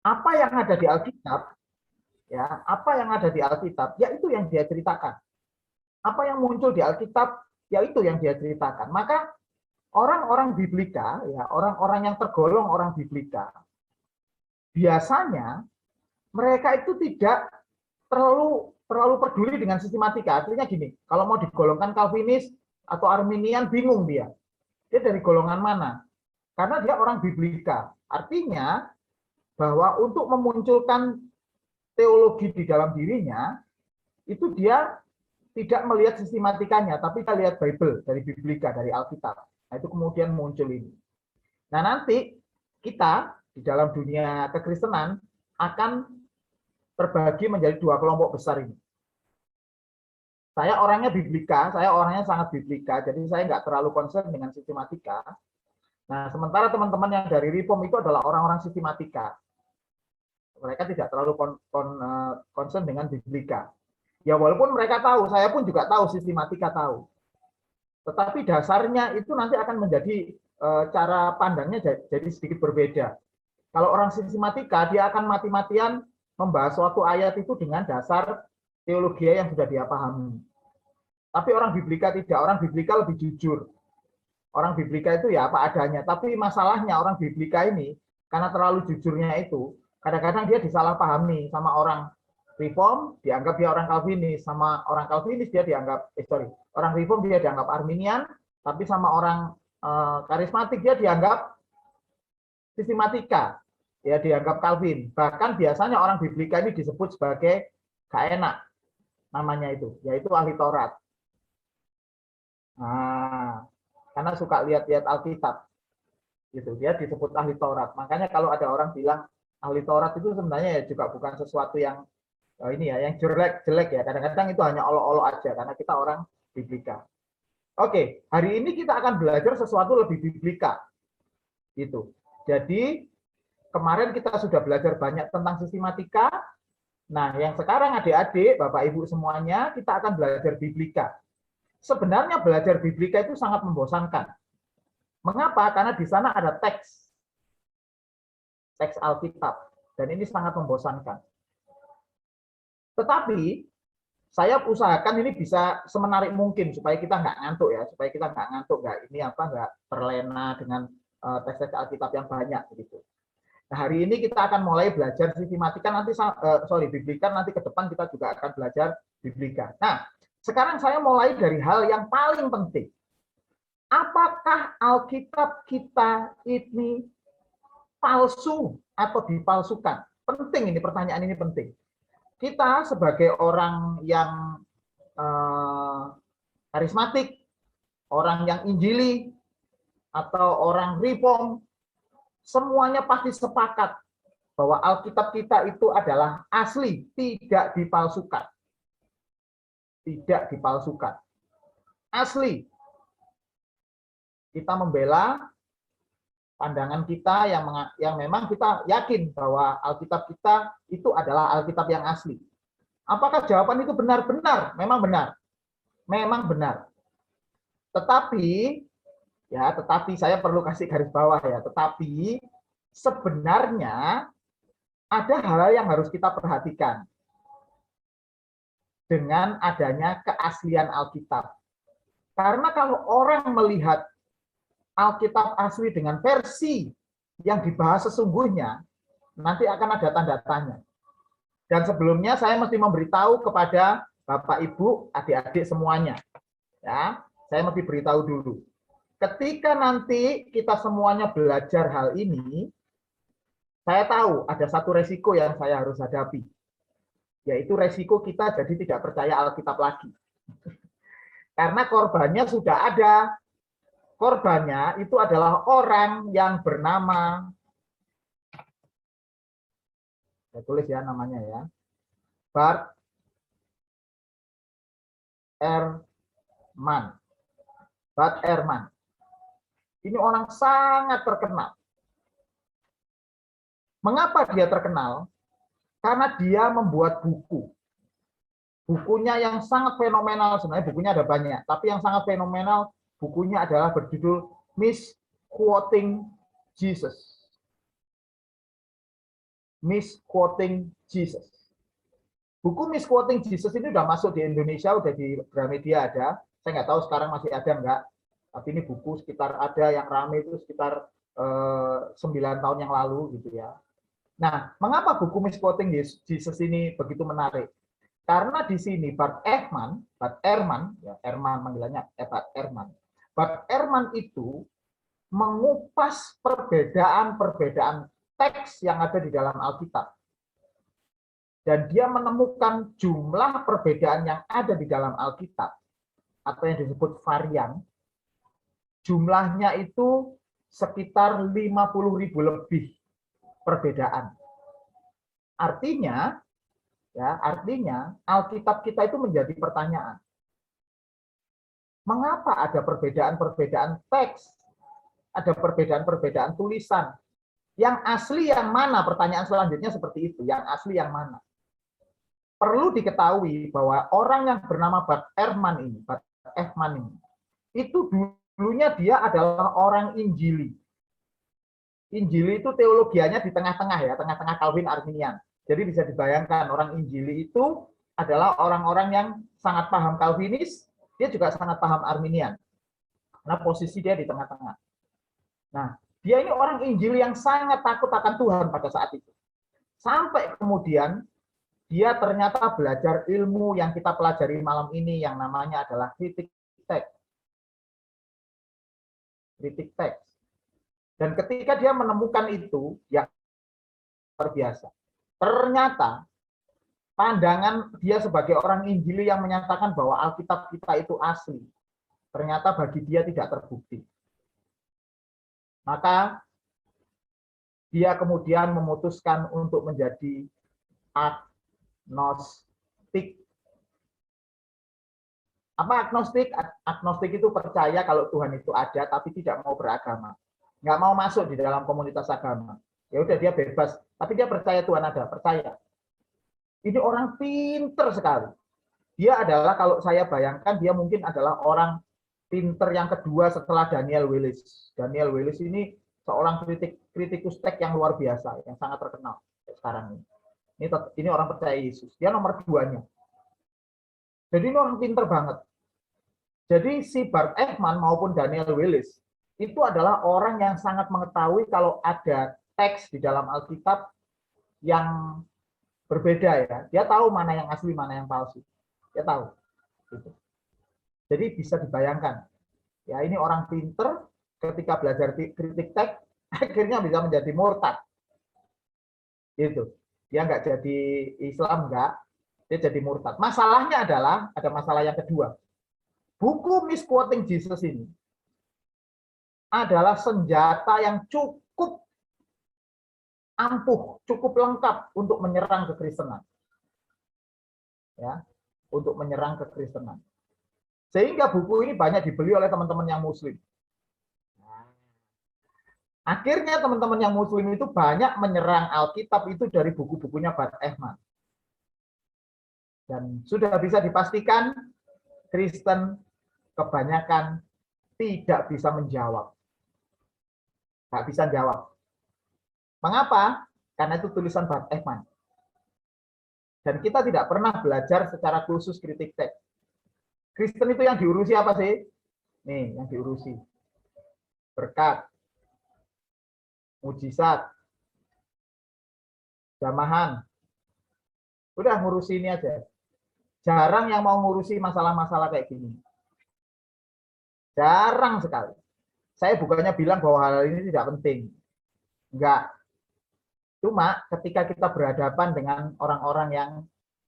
Apa yang ada di Alkitab, ya, apa yang ada di Alkitab, ya itu yang dia ceritakan. Apa yang muncul di Alkitab, ya itu yang dia ceritakan. Maka orang-orang Biblika, ya, orang-orang yang tergolong orang Biblika, biasanya mereka itu tidak terlalu terlalu peduli dengan sistematika. Artinya gini, kalau mau digolongkan Calvinis atau Arminian, bingung dia. Dia dari golongan mana? Karena dia orang Biblika. Artinya bahwa untuk memunculkan teologi di dalam dirinya, itu dia tidak melihat sistematikanya, tapi kita lihat Bible, dari Biblika, dari Alkitab. Nah, itu kemudian muncul ini. Nah, nanti kita di dalam dunia kekristenan akan terbagi menjadi dua kelompok besar ini. Saya orangnya Biblika, saya orangnya sangat Biblika, jadi saya nggak terlalu concern dengan sistematika. Nah, sementara teman-teman yang dari Reform itu adalah orang-orang sistematika. Mereka tidak terlalu concern dengan Biblika. Ya walaupun mereka tahu, saya pun juga tahu, sistematika tahu. Tetapi dasarnya itu nanti akan menjadi cara pandangnya jadi sedikit berbeda. Kalau orang sistematika, dia akan mati-matian membahas suatu ayat itu dengan dasar teologi yang sudah dia pahami. Tapi orang Biblika tidak, orang Biblika lebih jujur. Orang Biblika itu ya apa adanya. Tapi masalahnya orang Biblika ini, karena terlalu jujurnya itu, kadang-kadang dia disalahpahami sama orang Reform, dianggap dia orang Calvinis, sama orang Calvinis dia dianggap, orang Reform dia dianggap Arminian, tapi sama orang karismatik dia dianggap sistematika, ya dianggap Calvin. Bahkan biasanya orang Biblika ini disebut sebagai gak enak namanya itu, yaitu ahli Taurat. Nah, karena suka lihat-lihat Alkitab, gitu. Dia disebut ahli Taurat. Makanya kalau ada orang bilang ahli Taurat itu sebenarnya ya juga bukan sesuatu yang ini ya, yang jelek-jelek ya. Kadang-kadang itu hanya olok-olok aja karena kita orang Biblika. Oke, hari ini kita akan belajar sesuatu lebih Biblika, gitu. Jadi kemarin kita sudah belajar banyak tentang sistematika. Nah, yang sekarang adik-adik, Bapak Ibu semuanya, kita akan belajar Biblika. Sebenarnya belajar Biblika itu sangat membosankan. Mengapa? Karena di sana ada teks Alkitab, dan ini sangat membosankan. Tetapi saya usahakan ini bisa semenarik mungkin supaya kita nggak ngantuk ya, supaya kita nggak ngantuk, nggak terlena dengan teks-teks Alkitab yang banyak gitu. Nah, hari ini kita akan mulai belajar sistematika, nanti Biblika, nanti ke depan kita juga akan belajar Biblika. Nah, sekarang saya mulai dari hal yang paling penting. Apakah Alkitab kita ini palsu atau dipalsukan? Penting ini, pertanyaan ini penting. Kita sebagai orang yang karismatik, orang yang injili, atau orang reform, semuanya pasti sepakat bahwa Alkitab kita itu adalah asli, tidak dipalsukan. Tidak dipalsukan. Asli. Kita membela pandangan kita yang memang kita yakin bahwa Alkitab kita itu adalah Alkitab yang asli. Apakah jawaban itu benar-benar? Memang benar. Memang benar. Tetapi saya perlu kasih garis bawah ya, tetapi sebenarnya ada hal yang harus kita perhatikan dengan adanya keaslian Alkitab. Karena kalau orang melihat Alkitab asli dengan versi yang dibahas sesungguhnya, nanti akan ada tanda tanya. Dan sebelumnya saya mesti memberitahu kepada Bapak, Ibu, adik-adik semuanya. Ya, saya mesti beritahu dulu. Ketika nanti kita semuanya belajar hal ini, saya tahu ada satu resiko yang saya harus hadapi, yaitu resiko kita jadi tidak percaya Alkitab lagi. Karena korbannya sudah ada. Korbannya itu adalah orang yang bernama, saya tulis ya namanya ya, Bart Ehrman. Bart Ehrman. Ini orang sangat terkenal. Mengapa dia terkenal? Karena dia membuat buku. Bukunya yang sangat fenomenal, sebenarnya bukunya ada banyak, tapi yang sangat fenomenal bukunya adalah berjudul Misquoting Jesus. Misquoting Jesus. Buku Misquoting Jesus ini udah masuk di Indonesia, udah di Gramedia ada. Saya nggak tahu sekarang masih ada nggak. Tapi ini buku sekitar ada yang rame itu sekitar 9 tahun yang lalu gitu ya. Nah, mengapa buku Misquoting Jesus ini begitu menarik? Karena di sini Bart Ehrman, ya Ehrman panggilannya Bart Ehrman itu mengupas perbedaan-perbedaan teks yang ada di dalam Alkitab. Dan dia menemukan jumlah perbedaan yang ada di dalam Alkitab, atau yang disebut varian, jumlahnya itu sekitar 50.000 lebih perbedaan. Artinya Alkitab kita itu menjadi pertanyaan. Mengapa ada perbedaan-perbedaan teks, ada perbedaan-perbedaan tulisan? Yang asli yang mana? Pertanyaan selanjutnya seperti itu. Yang asli yang mana? Perlu diketahui bahwa orang yang bernama Bart Ehrman ini, itu dulunya dia adalah orang Injili. Injili itu teologianya di tengah-tengah ya, tengah-tengah Calvin Arminian. Jadi bisa dibayangkan orang Injili itu adalah orang-orang yang sangat paham Calvinis, dia juga sangat paham Arminian. Karena posisi dia di tengah-tengah. Nah, dia ini orang Injili yang sangat takut akan Tuhan pada saat itu. Sampai kemudian dia ternyata belajar ilmu yang kita pelajari malam ini yang namanya adalah kritik teks. Kritik teks. Dan ketika dia menemukan itu, ya luar biasa. Ternyata pandangan dia sebagai orang Injili yang menyatakan bahwa Alkitab kita itu asli, ternyata bagi dia tidak terbukti. Maka dia kemudian memutuskan untuk menjadi agnostik. Apa agnostik? Agnostik itu percaya kalau Tuhan itu ada, tapi tidak mau beragama. Nggak mau masuk di dalam komunitas agama. Ya udah dia bebas, tapi dia percaya Tuhan ada, percaya. Ini orang pinter sekali. Dia adalah, kalau saya bayangkan, dia mungkin adalah orang pinter yang kedua setelah Daniel Willis. Daniel Willis ini seorang kritikus teks yang luar biasa, yang sangat terkenal sekarang ini. Ini orang percaya Yesus. Dia nomor 2-nya. Jadi ini orang pinter banget. Jadi si Bart Ehrman maupun Daniel Willis itu adalah orang yang sangat mengetahui kalau ada teks di dalam Alkitab yang berbeda ya. Dia tahu mana yang asli, mana yang palsu. Dia tahu. Gitu. Jadi bisa dibayangkan. Ya ini orang pinter ketika belajar kritik teks akhirnya bisa menjadi murtad. Gitu. Dia nggak jadi Islam, enggak, dia jadi murtad. Masalahnya adalah, ada masalah yang kedua. Buku Misquoting Jesus ini adalah senjata yang cukup ampuh, cukup lengkap untuk menyerang kekristenan. Ya, untuk menyerang kekristenan. Sehingga buku ini banyak dibeli oleh teman-teman yang muslim. Akhirnya teman-teman yang muslim itu banyak menyerang Alkitab itu dari buku-bukunya Bart Ehrman. Dan sudah bisa dipastikan Kristen kebanyakan tidak bisa menjawab. Nggak bisa jawab. Mengapa? Karena itu tulisan Bart Ehrman. Dan kita tidak pernah belajar secara khusus kritik teks. Kristen itu yang diurusi apa sih? Nih, yang diurusi. Berkat, mujizat, jamahan. Udah ngurusi ini aja. Jarang yang mau ngurusi masalah-masalah kayak gini. Jarang sekali. Saya bukannya bilang bahwa hal ini tidak penting. Enggak. Cuma ketika kita berhadapan dengan orang-orang yang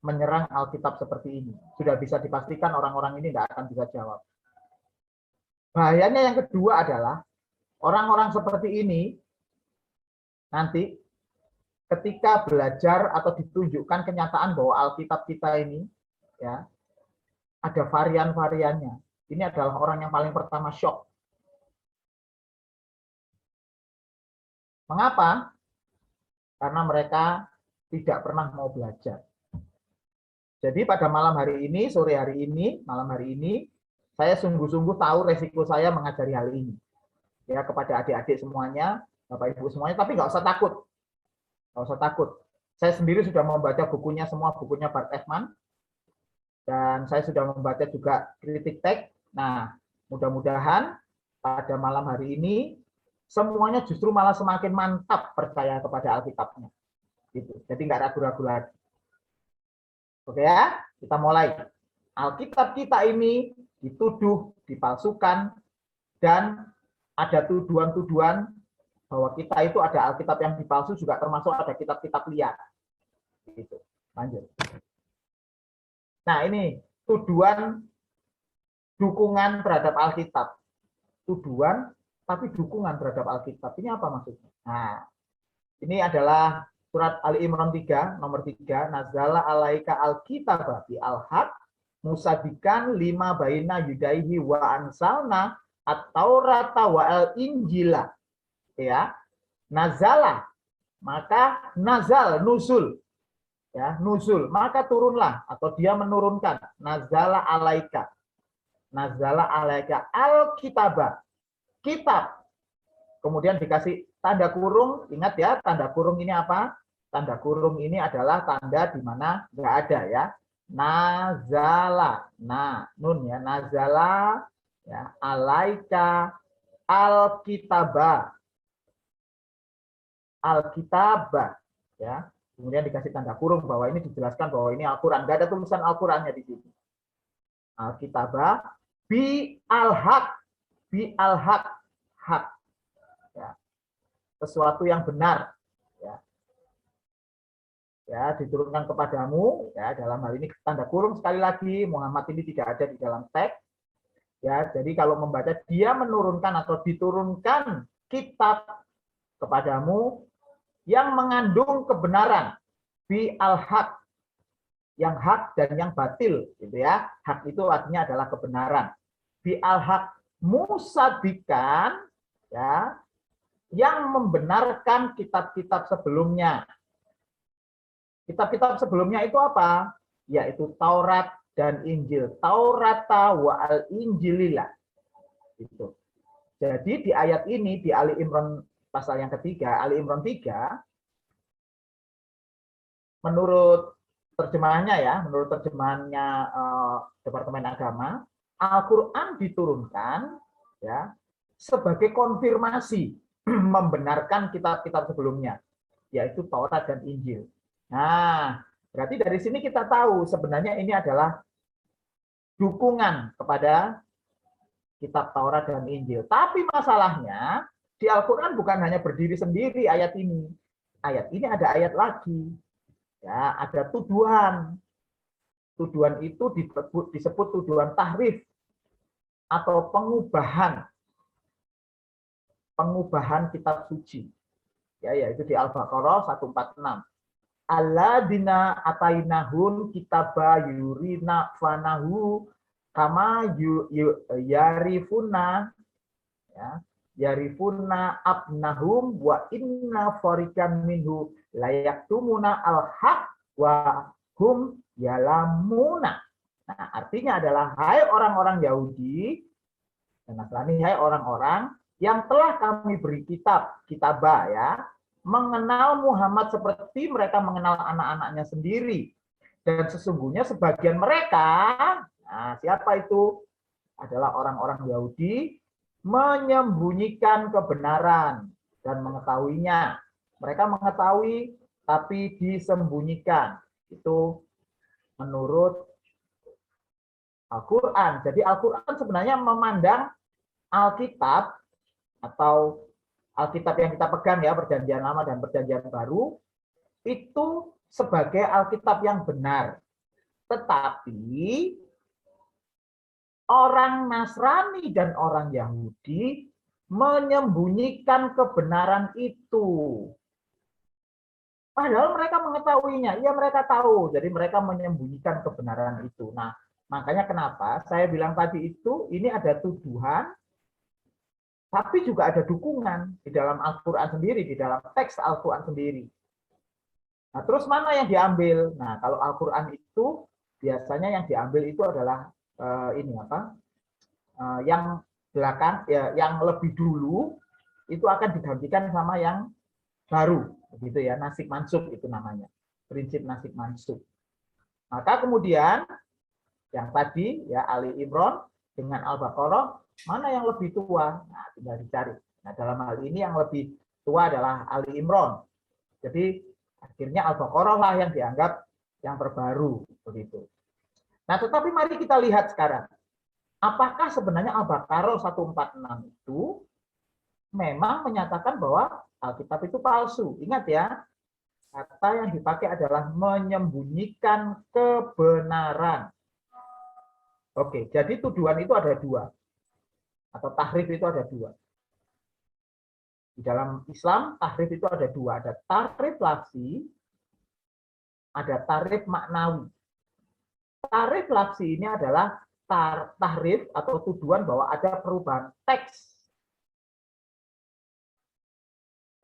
menyerang Alkitab seperti ini, sudah bisa dipastikan orang-orang ini tidak akan bisa jawab. Bahayanya yang kedua adalah orang-orang seperti ini nanti ketika belajar atau ditunjukkan kenyataan bahwa Alkitab kita ini ya ada varian-variannya. Ini adalah orang yang paling pertama shock. Mengapa? Karena mereka tidak pernah mau belajar. Jadi pada malam hari ini, sore hari ini, malam hari ini, saya sungguh-sungguh tahu resiko saya mengajari hal ini. Ya kepada adik-adik semuanya, Bapak Ibu semuanya, tapi nggak usah takut. Nggak usah takut. Saya sendiri sudah membaca bukunya, semua bukunya Bart Ehrman, dan saya sudah membaca juga kritik teks. Nah, mudah-mudahan pada malam hari ini semuanya justru malah semakin mantap percaya kepada Alkitabnya. Gitu. Jadi nggak ragu-ragu lagi. Oke ya, kita mulai. Alkitab kita ini dituduh, dipalsukan, dan ada tuduhan-tuduhan bahwa kita itu ada Alkitab yang dipalsu, juga termasuk ada kitab-kitab liar. Gitu. Lanjut. Nah, ini tuduhan dukungan terhadap Alkitab. Tuduhan tapi dukungan terhadap Alkitab. Ini apa maksudnya? Nah, ini adalah surat Ali Imran 3 nomor 3, nazala alaika alkitabah bi al-haq musadikan lima baina yudaihi wa ansalna at-taurata wa al-injila. Ya. Nazala, maka nazal, nusul. Ya, nusul, maka turunlah atau dia menurunkan. Nazala alaika. Nazala alaika alkitabah. Kitab. Kemudian dikasih tanda kurung, ingat ya, tanda kurung ini apa? Tanda kurung ini adalah tanda di mana nggak ada ya. Nazala, nah, nun ya, nazala, ya, alaika, alkitabah, alkitabah, ya. Kemudian dikasih tanda kurung bahwa ini dijelaskan bahwa ini Al-Quran. Nggak ada tulisan Al-Qurannya di sini. Alkitabah, bi al-haq, bi al-haq, hak. Ya. Sesuatu yang benar. Ya, diturunkan kepadamu, ya, dalam hal ini tanda kurung sekali lagi, Muhammad ini tidak ada di dalam teks. Ya, jadi kalau membaca dia menurunkan atau diturunkan kitab kepadamu yang mengandung kebenaran, bi al-haq, yang hak dan yang batil, gitu ya. Hak itu artinya adalah kebenaran. Bi al-haq musadikan, ya, yang membenarkan kitab-kitab sebelumnya. Kitab-kitab sebelumnya itu apa? Yaitu Taurat dan Injil. Taurata wa al-injilillah. Itu. Jadi di ayat ini, di Ali Imran pasal yang ketiga, Ali Imran 3, menurut terjemahannya ya, menurut terjemahannya Departemen Agama, Al-Quran diturunkan ya sebagai konfirmasi membenarkan kitab-kitab sebelumnya, yaitu Taurat dan Injil. Nah, berarti dari sini kita tahu sebenarnya ini adalah dukungan kepada kitab Taurat dan Injil. Tapi masalahnya di Al-Quran bukan hanya berdiri sendiri ayat ini. Ayat ini ada ayat lagi. Ya, ada tuduhan. Tuduhan itu disebut tuduhan tahrif atau pengubahan. Pengubahan kitab suci. Ya, yaitu di Al-Baqarah 146. Alladzina atainahum kitaba yurina fanahu kama yarifuna, ya, yarifuna abnahum wa inna fariqan minhu layaktumuna al-haq wa hum yalamuna. Nah, artinya adalah hai orang-orang Yahudi dan Nasrani, hai orang-orang yang telah kami beri kitabah ya, mengenal Muhammad seperti mereka mengenal anak-anaknya sendiri. Dan sesungguhnya sebagian mereka, nah siapa itu? Adalah orang-orang Yahudi menyembunyikan kebenaran dan mengetahuinya. Mereka mengetahui tapi disembunyikan. Itu menurut Al-Quran. Jadi Al-Quran sebenarnya memandang Alkitab atau Alkitab yang kita pegang ya, Perjanjian Lama dan Perjanjian Baru, itu sebagai Alkitab yang benar. Tetapi orang Nasrani dan orang Yahudi menyembunyikan kebenaran itu. Padahal mereka mengetahuinya, iya mereka tahu, jadi mereka menyembunyikan kebenaran itu. Nah, makanya kenapa saya bilang tadi itu, ini ada tuduhan, tapi juga ada dukungan di dalam Al-Quran sendiri, di dalam teks Al-Quran sendiri. Nah, terus mana yang diambil? Nah, kalau Al-Quran itu biasanya yang diambil itu adalah yang belakang, ya, yang lebih dulu itu akan digantikan sama yang baru, begitu ya, nasib mansub itu namanya. prinsip nasib mansub. Maka kemudian yang tadi ya Ali Imran dengan Al-Baqarah, mana yang lebih tua? Nah, tinggal dicari. Nah, dalam hal ini yang lebih tua adalah Ali Imran. Jadi akhirnya Al-Baqarah lah yang dianggap yang terbaru begitu. Nah, tetapi mari kita lihat sekarang. Apakah sebenarnya Al-Baqarah 146 itu memang menyatakan bahwa Alkitab itu palsu? Ingat ya, kata yang dipakai adalah menyembunyikan kebenaran. Oke, jadi tuduhan itu ada dua. Atau tahrif itu ada dua. Di dalam Islam, tahrif itu ada dua. Ada tahrif lafzi, ada tahrif maknawi. Tahrif lafzi ini adalah tahrif atau tuduhan bahwa ada perubahan teks.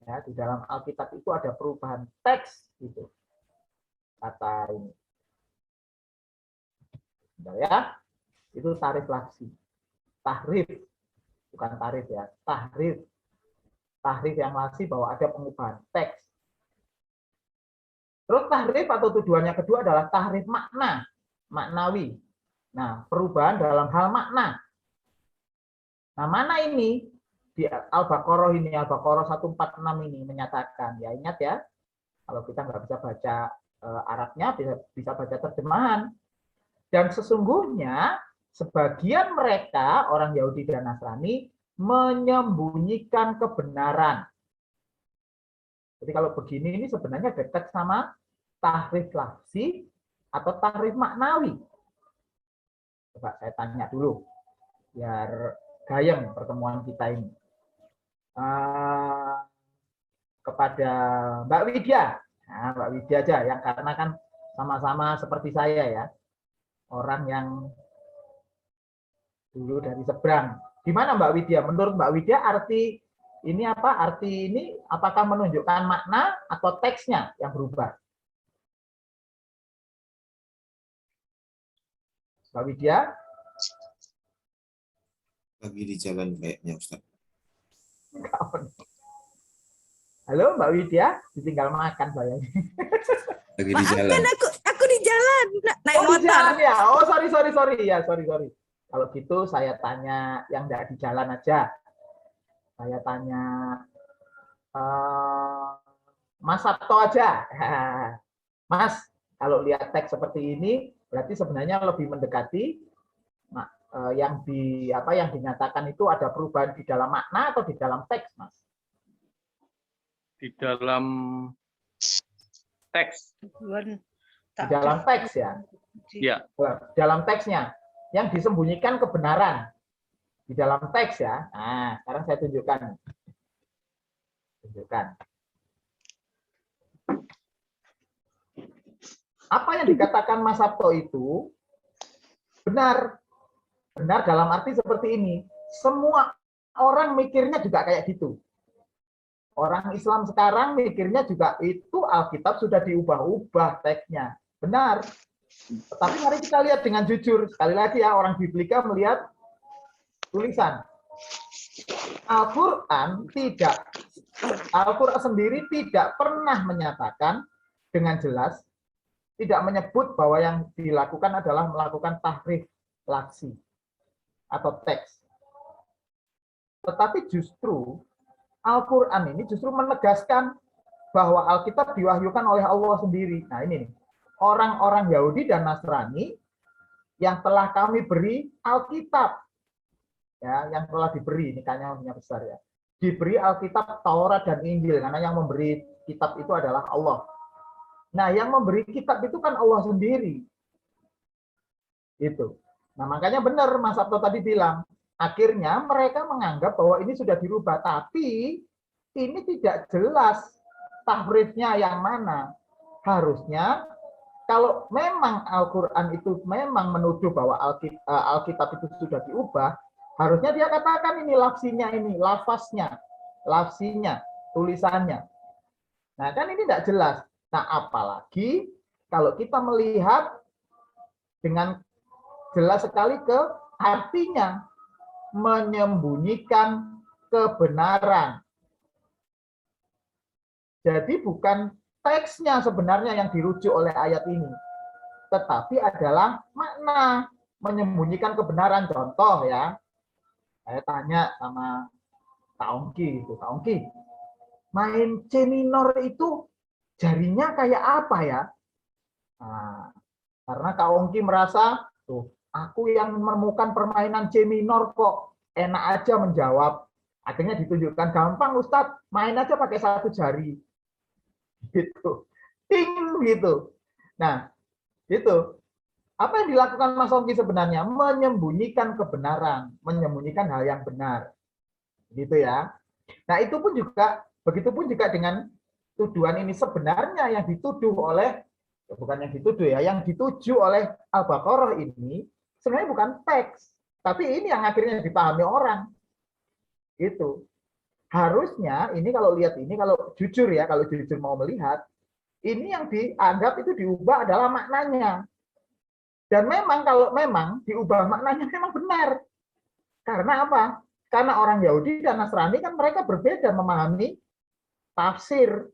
Ya, di dalam Alkitab itu ada perubahan teks gitu. Kata ini. Bentar ya. Itu tahrif lafzi. Tahrif bukan tarif ya. Tahrif. Tahrif yang lafzi bahwa ada pengubahan teks. Terus tahrif atau tuduhannya kedua adalah tahrif makna, maknawi. Nah, perubahan dalam hal makna. Nah, mana ini? Di Al-Baqarah ini, Al-Baqarah 146 ini menyatakan, ya ingat ya, kalau kita nggak bisa baca Arabnya, bisa baca terjemahan. Dan sesungguhnya, sebagian mereka, orang Yahudi dan Nasrani, menyembunyikan kebenaran. Jadi kalau begini, ini sebenarnya dekat sama tahrif lafzi atau tahrif maknawi. Coba saya tanya dulu, biar gayeng pertemuan kita ini. Kepada Mbak Widya. Nah, Mbak Widya aja, yang karena kan sama-sama seperti saya ya, orang yang dulu dari seberang. Gimana Mbak Widya? Menurut Mbak Widya arti ini apa? Arti ini apakah menunjukkan makna atau teksnya yang berubah? Mbak Widya? Lagi di jalan kayaknya Ustaz. Halo Mbak Widya, ditinggal makan saya. Lagi di jalan. Aku di jalan naik Oh, di motor. jalan ya. Oh, sorry ya, sorry. Kalau gitu saya tanya yang enggak di jalan aja. Saya tanya Mas Sabto aja. Mas, kalau lihat teks seperti ini berarti sebenarnya lebih mendekati yang dinyatakan itu ada perubahan di dalam makna atau di dalam teks, Mas? Di dalam teks. Di dalam teks ya. Ya. Dalam teksnya yang disembunyikan kebenaran di dalam teks ya. Nah, sekarang saya tunjukkan. Apa yang dikatakan Mas Sabto itu benar. Benar dalam arti seperti ini. Semua orang mikirnya juga kayak gitu. Orang Islam sekarang mikirnya juga itu Alkitab sudah diubah-ubah teksnya. Benar. Tapi mari kita lihat dengan jujur. Sekali lagi ya, orang Biblika melihat tulisan. Al-Quran sendiri tidak pernah menyatakan dengan jelas, tidak menyebut bahwa yang dilakukan adalah melakukan tahrif lafzi atau teks. Tetapi justru Al-Quran ini justru menegaskan bahwa Alkitab diwahyukan oleh Allah sendiri. Nah ini nih, orang-orang Yahudi dan Nasrani yang telah kami beri Alkitab, ya, yang telah diberi, ini kayaknya besar ya, diberi Alkitab, Taurat dan Injil, karena yang memberi kitab itu adalah Allah. Nah, yang memberi kitab itu kan Allah sendiri. Itu. Nah, makanya benar Mas Sabto tadi bilang, akhirnya mereka menganggap bahwa ini sudah dirubah, tapi ini tidak jelas tahrifnya yang mana. Harusnya kalau memang Al-Quran itu memang menuduh bahwa Alkitab itu sudah diubah, harusnya dia katakan ini lafzinya, ini lafaznya, lafzinya, tulisannya. Nah, kan ini tidak jelas. Nah, apalagi kalau kita melihat dengan jelas sekali ke artinya, menyembunyikan kebenaran. Jadi bukan teksnya sebenarnya yang dirujuk oleh ayat ini, tetapi adalah makna menyembunyikan kebenaran. Contoh ya, saya tanya sama Kak Ongki, Kak Ongki, main C minor itu jarinya kayak apa ya? Nah, karena Kak Ongki merasa, tuh, aku yang menemukan permainan C minor kok enak aja menjawab. Akhirnya ditunjukkan, gampang Ustadz, main aja pakai satu jari. Gitu. Ting gitu. Nah, itu. Apa yang dilakukan Mas Ongki sebenarnya? Menyembunyikan kebenaran, menyembunyikan hal yang benar. Gitu ya. Nah, itu pun juga, begitupun juga dengan tuduhan ini sebenarnya yang dituduh oleh, bukan yang dituduh ya, yang dituju oleh Al-Baqarah ini sebenarnya bukan teks, tapi ini yang akhirnya dipahami orang. Itu. Harusnya ini kalau lihat ini, kalau jujur ya, kalau jujur mau melihat, ini yang dianggap itu diubah adalah maknanya. Dan memang kalau memang diubah maknanya memang benar. Karena apa? Karena orang Yahudi dan Nasrani kan mereka berbeda memahami tafsir.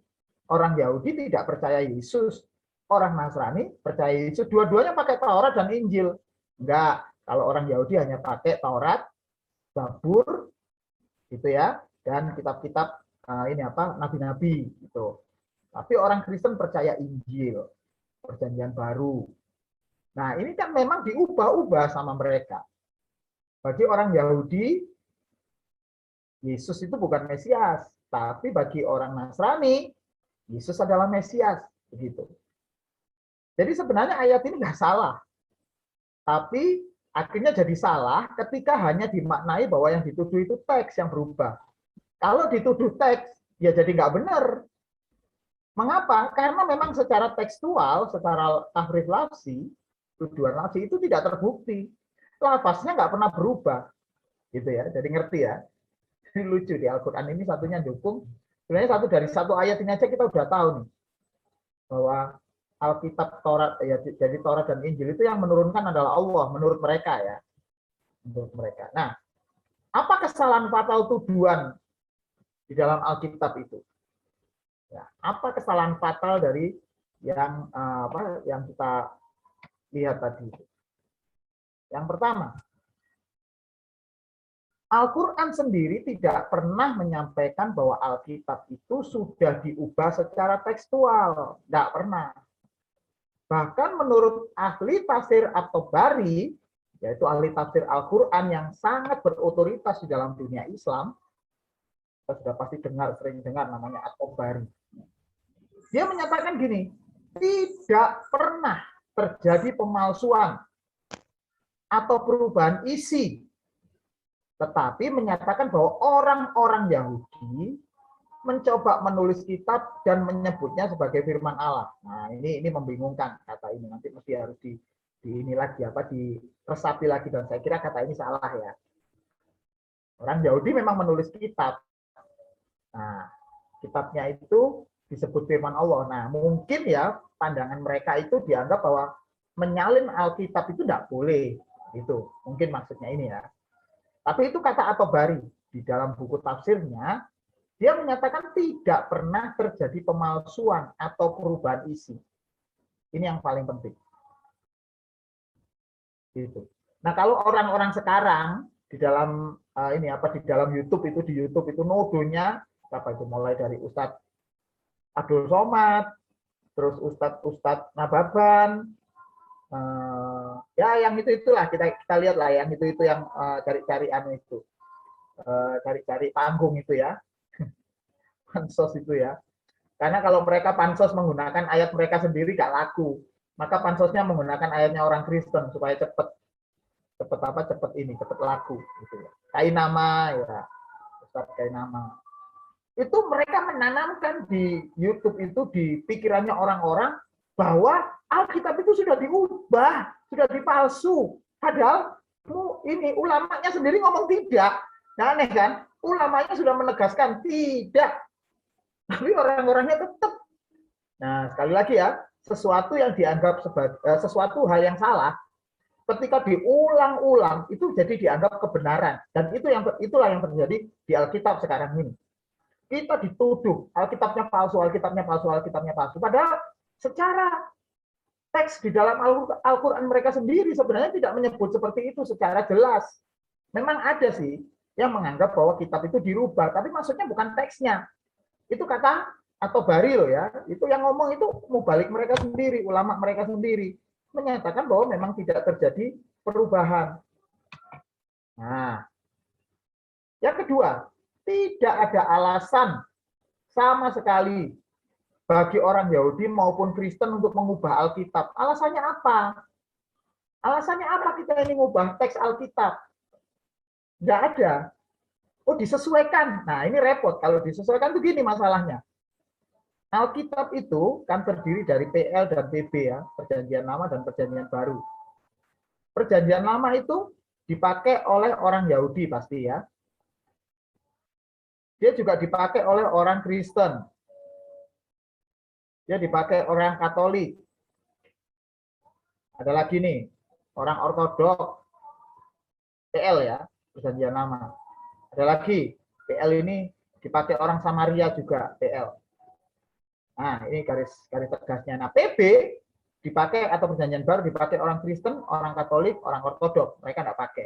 Orang Yahudi tidak percaya Yesus, orang Nasrani percaya Yesus. Dua-duanya pakai Taurat dan Injil. Enggak, kalau orang Yahudi hanya pakai Taurat, Zabur, gitu ya, dan kitab-kitab ini apa, nabi-nabi gitu. Tapi orang Kristen percaya Injil, Perjanjian Baru. Nah, ini kan memang diubah-ubah sama mereka. Bagi orang Yahudi, Yesus itu bukan Mesias, tapi bagi orang Nasrani, Yesus adalah Mesias, begitu. Jadi sebenarnya ayat ini nggak salah, tapi akhirnya jadi salah ketika hanya dimaknai bahwa yang dituduh itu teks yang berubah. Kalau dituduh teks, ya jadi nggak benar. Mengapa? Karena memang secara tekstual, secara tahrif lafzi, tuduhan lafzi itu tidak terbukti. Lafaznya nggak pernah berubah, gitu ya. Jadi ngerti ya. Ini lucu di Al-Quran ini satunya dukung. Sebenarnya satu ayat ini aja kita udah tahu nih bahwa Alkitab Taurat ya, jadi Taurat dan Injil itu yang menurunkan adalah Allah menurut mereka ya, menurut mereka. Nah, apa kesalahan fatal tuduhan di dalam Alkitab itu? Ya, apa kesalahan fatal dari yang yang kita lihat tadi? Yang pertama, Al-Quran sendiri tidak pernah menyampaikan bahwa Alkitab itu sudah diubah secara tekstual, tidak pernah. Bahkan menurut ahli tafsir At-Tabari, yaitu ahli tafsir Al-Quran yang sangat berotoritas di dalam dunia Islam, kita sudah pasti sering dengar namanya At-Tabari. Dia menyatakan gini, tidak pernah terjadi pemalsuan atau perubahan isi, tetapi menyatakan bahwa orang-orang Yahudi mencoba menulis kitab dan menyebutnya sebagai firman Allah. Nah, ini membingungkan kata ini. Nanti mesti harus ini lagi diresapi lagi, dan saya kira kata ini salah ya. Orang Yahudi memang menulis kitab. Nah, kitabnya itu disebut firman Allah. Nah, mungkin ya pandangan mereka itu dianggap bahwa menyalin Alkitab itu tidak boleh. Itu mungkin maksudnya ini ya. Tapi itu kata At-Tabari di dalam buku tafsirnya. Dia menyatakan tidak pernah terjadi pemalsuan atau perubahan isi. Ini yang paling penting. Gitu. Nah, kalau orang-orang sekarang di dalam di dalam YouTube itu nodonya apa itu, mulai dari Ustadz Abdul Somad, terus Ustadz Nababan, ya yang itulah kita lihat lah, yang itu yang cari-cari cari-cari panggung itu ya. Pansos itu ya. Karena kalau mereka pansos menggunakan ayat mereka sendiri gak laku, maka pansosnya menggunakan ayatnya orang Kristen supaya cepet laku gitu ya. Kainama ya, Ustaz Kainama. Itu mereka menanamkan di YouTube itu di pikirannya orang-orang bahwa Alkitab itu sudah diubah, sudah dipalsu. Padahal ini ulamanya sendiri ngomong tidak. Nah, aneh kan? Ulamanya sudah menegaskan tidak. Tapi orang-orangnya tetap. Nah, sekali lagi ya, sesuatu yang dianggap sebagai sesuatu hal yang salah, ketika diulang-ulang itu jadi dianggap kebenaran, dan itulah yang terjadi di Alkitab sekarang ini. kita dituduh Alkitabnya palsu, Alkitabnya palsu, Alkitabnya palsu. Padahal secara teks di dalam Al-Quran mereka sendiri sebenarnya tidak menyebut seperti itu secara jelas. Memang ada sih yang menganggap bahwa kitab itu dirubah, tapi maksudnya bukan teksnya. Itu kata atau Baril ya, itu yang ngomong itu mubalik mereka sendiri, ulama mereka sendiri menyatakan bahwa memang tidak terjadi perubahan. Nah, yang kedua, tidak ada alasan sama sekali bagi orang Yahudi maupun Kristen untuk mengubah Alkitab. Alasannya apa? Alasannya apa kita ini mengubah teks Alkitab? Tidak ada. Oh, disesuaikan. Nah, ini repot. Kalau disesuaikan itu gini masalahnya. Alkitab itu kan terdiri dari PL dan PB ya, Perjanjian Lama dan Perjanjian Baru. Perjanjian Lama itu dipakai oleh orang Yahudi pasti ya. Dia juga dipakai oleh orang Kristen. Dia dipakai orang Katolik. Ada lagi nih, orang Ortodok, PL ya, Perjanjian Lama. Ada lagi, PL ini dipakai orang Samaria juga, PL. Nah, ini garis tegasnya. Nah, PB dipakai atau Perjanjian Baru dipakai orang Kristen, orang Katolik, orang Ortodok. Mereka tidak pakai.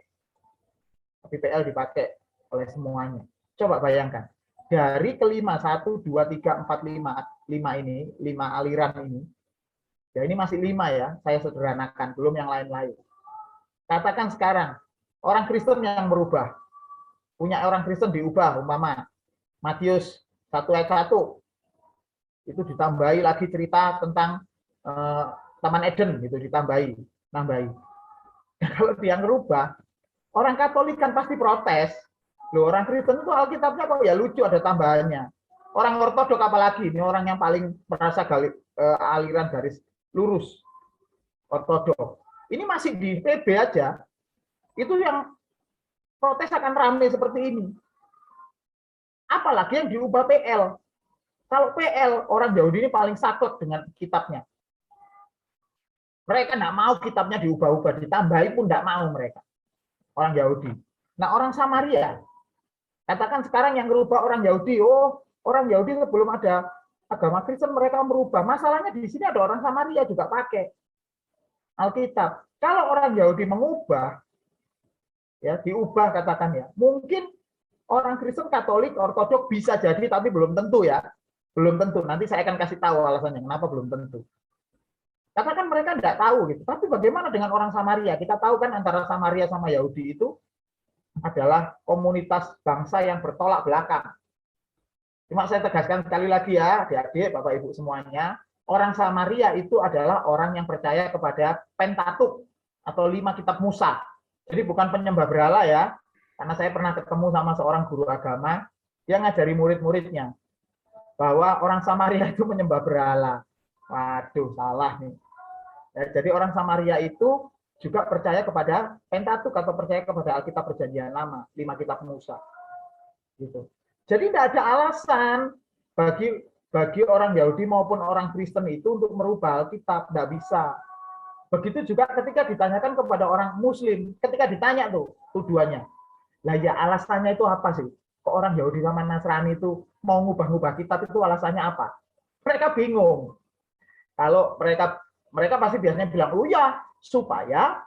Tapi PL dipakai oleh semuanya. Coba bayangkan. Dari kelima, 1, 2, 3, 4, 5 ini, 5 aliran ini. Ya ini masih 5 ya, saya sederhanakan, belum yang lain-lain. Katakan sekarang, orang Kristen yang berubah. Punya orang Kristen diubah, umpama. Matius 1 ayat 1. Itu ditambahi lagi cerita tentang Taman Eden, gitu nambahi. Kalau dia ngerubah, orang Katolik kan pasti protes. Loh, orang Kristen itu Alkitabnya kok ya lucu ada tambahannya. Orang Ortodok apalagi, ini orang yang paling merasa aliran garis lurus. Ortodok. Ini masih di PB aja. Itu yang protes akan ramai seperti ini. Apalagi yang diubah PL. Kalau PL, orang Yahudi ini paling saklek dengan kitabnya. Mereka tidak mau kitabnya diubah-ubah, ditambahi pun tidak mau mereka. Orang Yahudi. Nah, orang Samaria, katakan sekarang yang merubah orang Yahudi, orang Yahudi sebelum ada agama Kristen mereka merubah. Masalahnya di sini ada orang Samaria juga pakai Alkitab. Kalau orang Yahudi mengubah, ya diubah katakan ya, mungkin orang Kristen, Katolik, Ortodok bisa jadi, tapi belum tentu ya. Belum tentu. Nanti saya akan kasih tahu alasannya kenapa belum tentu. Katakan mereka tidak tahu gitu. Tapi bagaimana dengan orang Samaria? Kita tahu kan antara Samaria sama Yahudi itu adalah komunitas bangsa yang bertolak belakang. Cuma saya tegaskan sekali lagi ya, adik-adik, Bapak Ibu semuanya, orang Samaria itu adalah orang yang percaya kepada Pentateuch atau 5 kitab Musa. Jadi bukan penyembah berhala ya, karena saya pernah ketemu sama seorang guru agama, dia ngajari murid-muridnya bahwa orang Samaria itu menyembah berhala. Waduh, salah nih. Ya, jadi orang Samaria itu juga percaya kepada Pentateuch atau percaya kepada Alkitab Perjanjian Lama, 5 kitab Musa. Gitu. Jadi tidak ada alasan bagi orang Yahudi maupun orang Kristen itu untuk merubah Alkitab, tidak bisa. Begitu juga ketika ditanyakan kepada orang Muslim, ketika ditanya tuh tuduhannya, lah ya alasannya itu apa sih? Kok orang Yahudi sama Nasrani itu mau ngubah-ngubah kitab itu alasannya apa? Mereka bingung. Kalau mereka pasti biasanya bilang, oh ya, supaya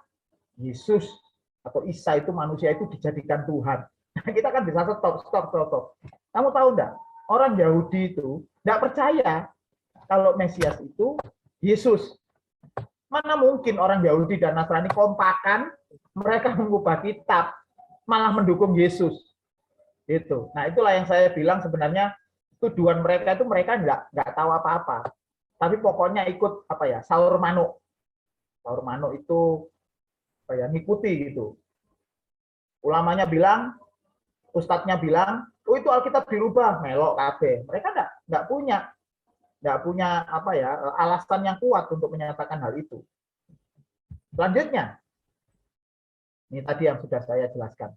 Yesus atau Isa itu manusia itu dijadikan Tuhan. Nah, kita kan bisa stop. Kamu tahu enggak? Orang Yahudi itu enggak percaya kalau Mesias itu Yesus. Mana mungkin orang Yahudi dan Nasrani kompakan, mereka mengubah kitab, malah mendukung Yesus. Gitu. Nah, itulah yang saya bilang sebenarnya tuduhan mereka itu mereka enggak tahu apa-apa. Tapi pokoknya ikut apa ya, sahur manuk. Sahur manuk itu apa ya, ngikuti gitu. Ulamanya bilang, ustadznya bilang, oh itu Alkitab dirubah, melok kabeh. Mereka enggak punya apa ya, alasan yang kuat untuk menyatakan hal itu. Selanjutnya, ini tadi yang sudah saya jelaskan.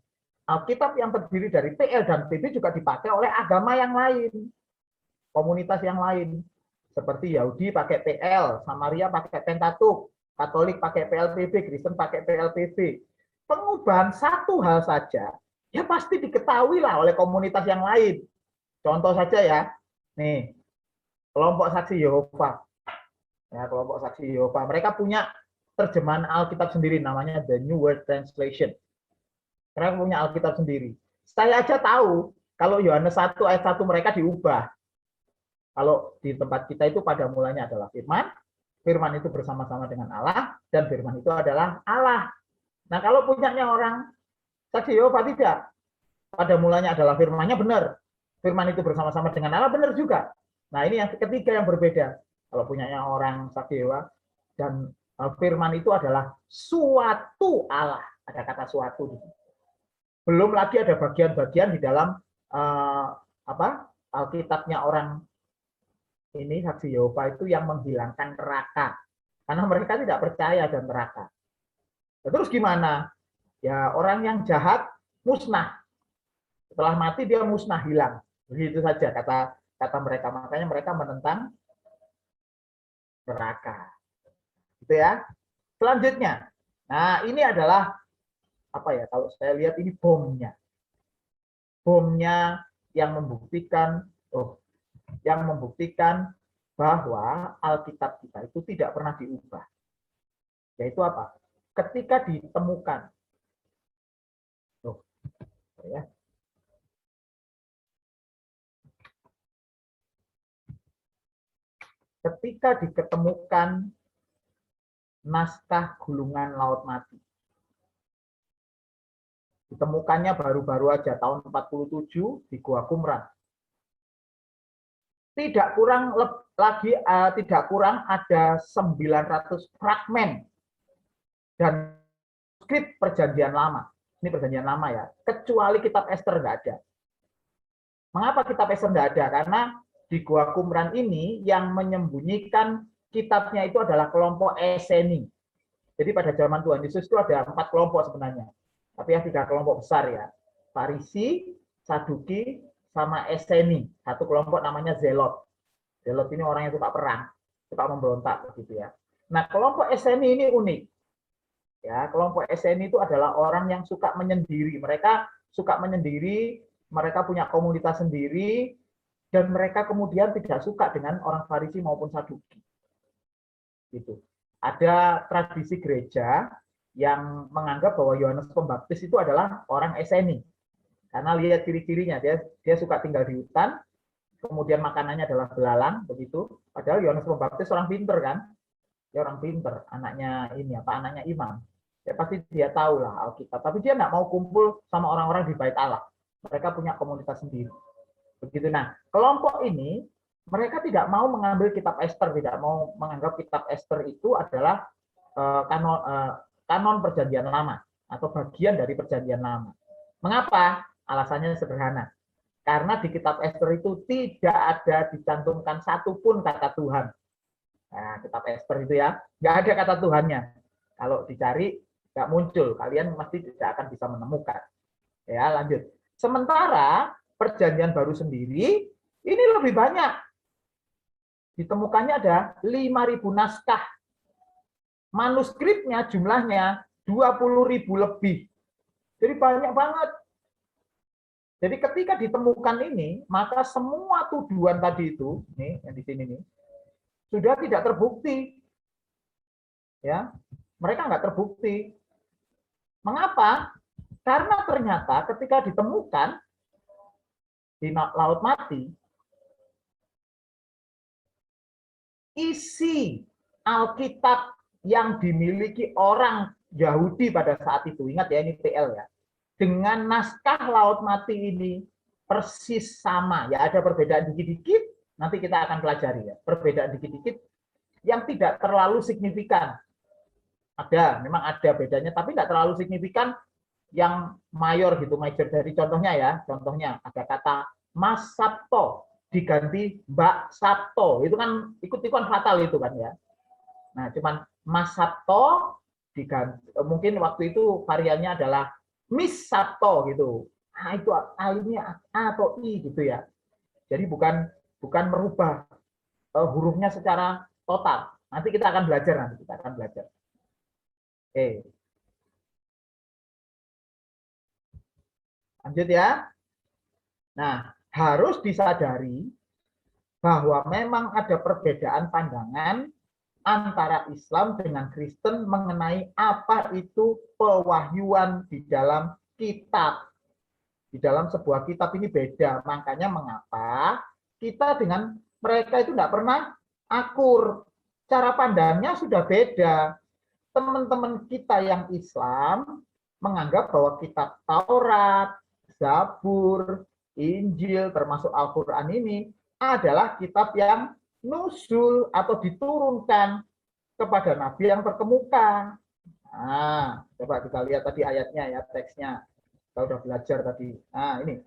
Alkitab yang terdiri dari PL dan PB juga dipakai oleh agama yang lain, komunitas yang lain. Seperti Yahudi pakai PL, Samaria pakai Pentateuch, Katolik pakai PLPB, Kristen pakai PLPB. Pengubahan satu hal saja, ya pasti diketahui lah oleh komunitas yang lain. Contoh saja ya. Nih, kelompok saksi Yehova. Ya, kelompok saksi Yehova. Mereka punya terjemahan Alkitab sendiri namanya The New World Translation. Mereka punya Alkitab sendiri. Saya aja tahu kalau Yohanes 1 ayat 1 mereka diubah. Kalau di tempat kita itu pada mulanya adalah firman, firman itu bersama-sama dengan Allah, dan firman itu adalah Allah. Nah, kalau punyanya orang saksi Yehova tidak. Pada mulanya adalah firmannya benar. Firman itu bersama-sama dengan Allah benar juga. Nah, ini yang ketiga yang berbeda. Kalau punyanya orang saksi Yehova dan firman itu adalah suatu Allah. Ada kata suatu di situ. Belum lagi ada bagian-bagian di dalam Alkitabnya orang ini saksi Yehova itu yang menghilangkan neraka. Karena mereka tidak percaya ada neraka. Terus gimana? Ya, orang yang jahat musnah. Setelah mati dia musnah, hilang. Begitu saja kata mereka. Makanya mereka menentang neraka. Gitu ya. Selanjutnya. Nah, ini adalah apa ya? Kalau saya lihat ini bomnya. Bomnya yang membuktikan bahwa Alkitab kita itu tidak pernah diubah. Yaitu apa? Ketika ditemukan. Ya. Ketika diketemukan naskah gulungan Laut Mati. Ditemukannya baru-baru aja tahun 47 di Gua Qumran. Tidak kurang ada 900 fragmen dan skrip perjanjian lama. Ini perjanjian lama ya. Kecuali kitab Ester nggak ada. Mengapa kitab Ester nggak ada? Karena di Gua Qumran ini yang menyembunyikan kitabnya itu adalah kelompok Eseni. Jadi pada zaman Tuhan Yesus itu ada 4 kelompok sebenarnya. Tapi ya 3 kelompok besar ya. Farisi, Saduki, sama Eseni. Satu kelompok namanya Zelot. Zelot ini orang yang suka perang, suka memberontak begitu ya. Nah, kelompok Eseni ini unik. Ya, kelompok Eseni itu adalah orang yang suka menyendiri. Mereka suka menyendiri, mereka punya komunitas sendiri, dan mereka kemudian tidak suka dengan orang Farisi maupun Saduki. Gitu. Ada tradisi gereja yang menganggap bahwa Yohanes Pembaptis itu adalah orang Eseni. Karena lihat ciri-cirinya, dia suka tinggal di hutan, kemudian makanannya adalah belalang, begitu. Padahal Yohanes Pembaptis orang pinter kan? Dia orang pinter, anaknya imam. Ya pasti dia tahu lah Alkitab. Tapi dia nggak mau kumpul sama orang-orang di Bait Allah. Mereka punya komunitas sendiri. Begitu. Nah, kelompok ini mereka tidak mau mengambil kitab Ester, tidak mau menganggap kitab Ester itu adalah kanon perjanjian lama atau bagian dari perjanjian lama. Mengapa? Alasannya sederhana. Karena di kitab Ester itu tidak ada dicantumkan satupun kata Tuhan. Nah, kitab Ester itu ya, nggak ada kata Tuhannya. Kalau dicari, nggak muncul. Kalian pasti tidak akan bisa menemukan. Ya, lanjut. Sementara perjanjian baru sendiri, ini lebih banyak. Ditemukannya ada 5.000 naskah. Manuskripnya jumlahnya 20.000 lebih. Jadi banyak banget. Jadi ketika ditemukan ini, maka semua tuduhan tadi itu, nih yang di sini nih, sudah tidak terbukti. Ya, mereka nggak terbukti. Mengapa? Karena ternyata ketika ditemukan di Laut Mati, isi Alkitab yang dimiliki orang Yahudi pada saat itu, ingat ya ini TL ya, dengan naskah Laut Mati ini persis sama. Ya ada perbedaan dikit-dikit, nanti kita akan pelajari ya. Perbedaan dikit-dikit yang tidak terlalu signifikan. Ada, memang ada bedanya, tapi tidak terlalu signifikan yang mayor gitu, major dari contohnya ya. Contohnya ada kata Mas Sabto diganti Mbak Sabto. Itu kan ikut-ikutan fatal itu kan ya. Nah, cuman Mas Sabto diganti, mungkin waktu itu variannya adalah Miss Sabto gitu. Ah itu A-nya A atau I gitu ya. Jadi bukan merubah hurufnya secara total. Nanti kita akan belajar Oke. Lanjut ya. Nah, harus disadari bahwa memang ada perbedaan pandangan antara Islam dengan Kristen mengenai apa itu pewahyuan di dalam kitab. Di dalam sebuah kitab ini beda. Makanya mengapa kita dengan mereka itu tidak pernah akur. Cara pandangnya sudah beda. Teman-teman kita yang Islam menganggap bahwa kitab Taurat, Zabur, Injil, termasuk Al-Quran ini adalah kitab yang nusul atau diturunkan kepada Nabi yang terkemuka. Nah, coba kita lihat tadi ayatnya ya, teksnya. Kita udah belajar tadi. Nah, ini.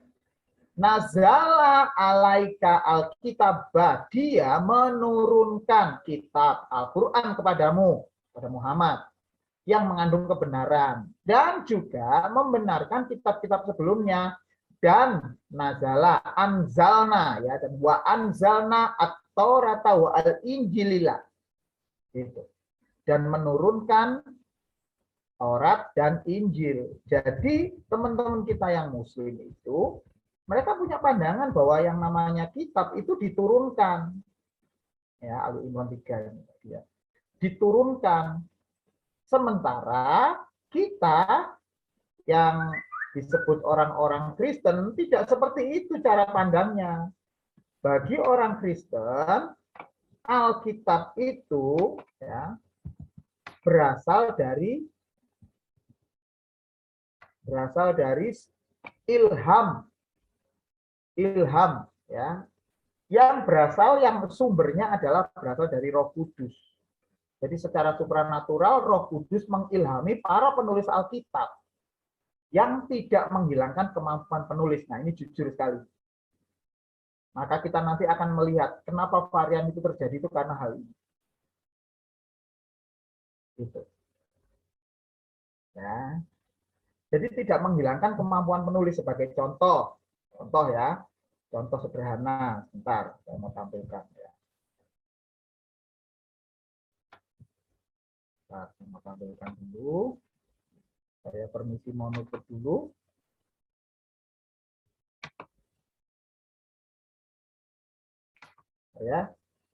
Nazala alaika alkitabah. Dia menurunkan kitab Al-Quran kepadamu, pada Muhammad, yang mengandung kebenaran. Dan juga membenarkan kitab-kitab sebelumnya. Dan nazala, anzalna, ya, dan wa anzalna at-taurata wa al-injilillah. Gitu. Dan menurunkan Taurat dan Injil. Jadi teman-teman kita yang Muslim itu, mereka punya pandangan bahwa yang namanya kitab itu diturunkan. Ya, Ali Imran 3 ini. Ya. Diturunkan. Sementara kita yang disebut orang-orang Kristen tidak seperti itu cara pandangnya. Bagi orang Kristen, Alkitab itu ya, berasal dari ilham ya, yang sumbernya adalah berasal dari Roh Kudus. Jadi secara supranatural Roh Kudus mengilhami para penulis Alkitab yang tidak menghilangkan kemampuan penulis. Nah, ini jujur sekali. Maka kita nanti akan melihat kenapa varian itu terjadi itu karena hal ini. Gitu. Ya. Jadi tidak menghilangkan kemampuan penulis sebagai contoh. Contoh ya. Contoh sederhana. Sebentar, saya mau tampilkan ya. Saya mau tampilkan dulu. Saya permisi mau nutup dulu.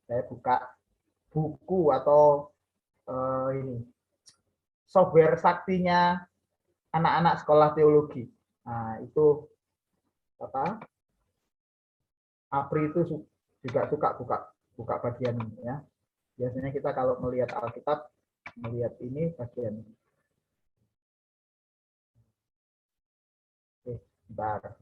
Saya buka buku atau ini software saktinya anak-anak sekolah teologi. Nah, itu apa? Apri itu juga suka buka bagian ini ya. Biasanya kita kalau melihat Alkitab melihat ini bagian ini. Oke, bentar.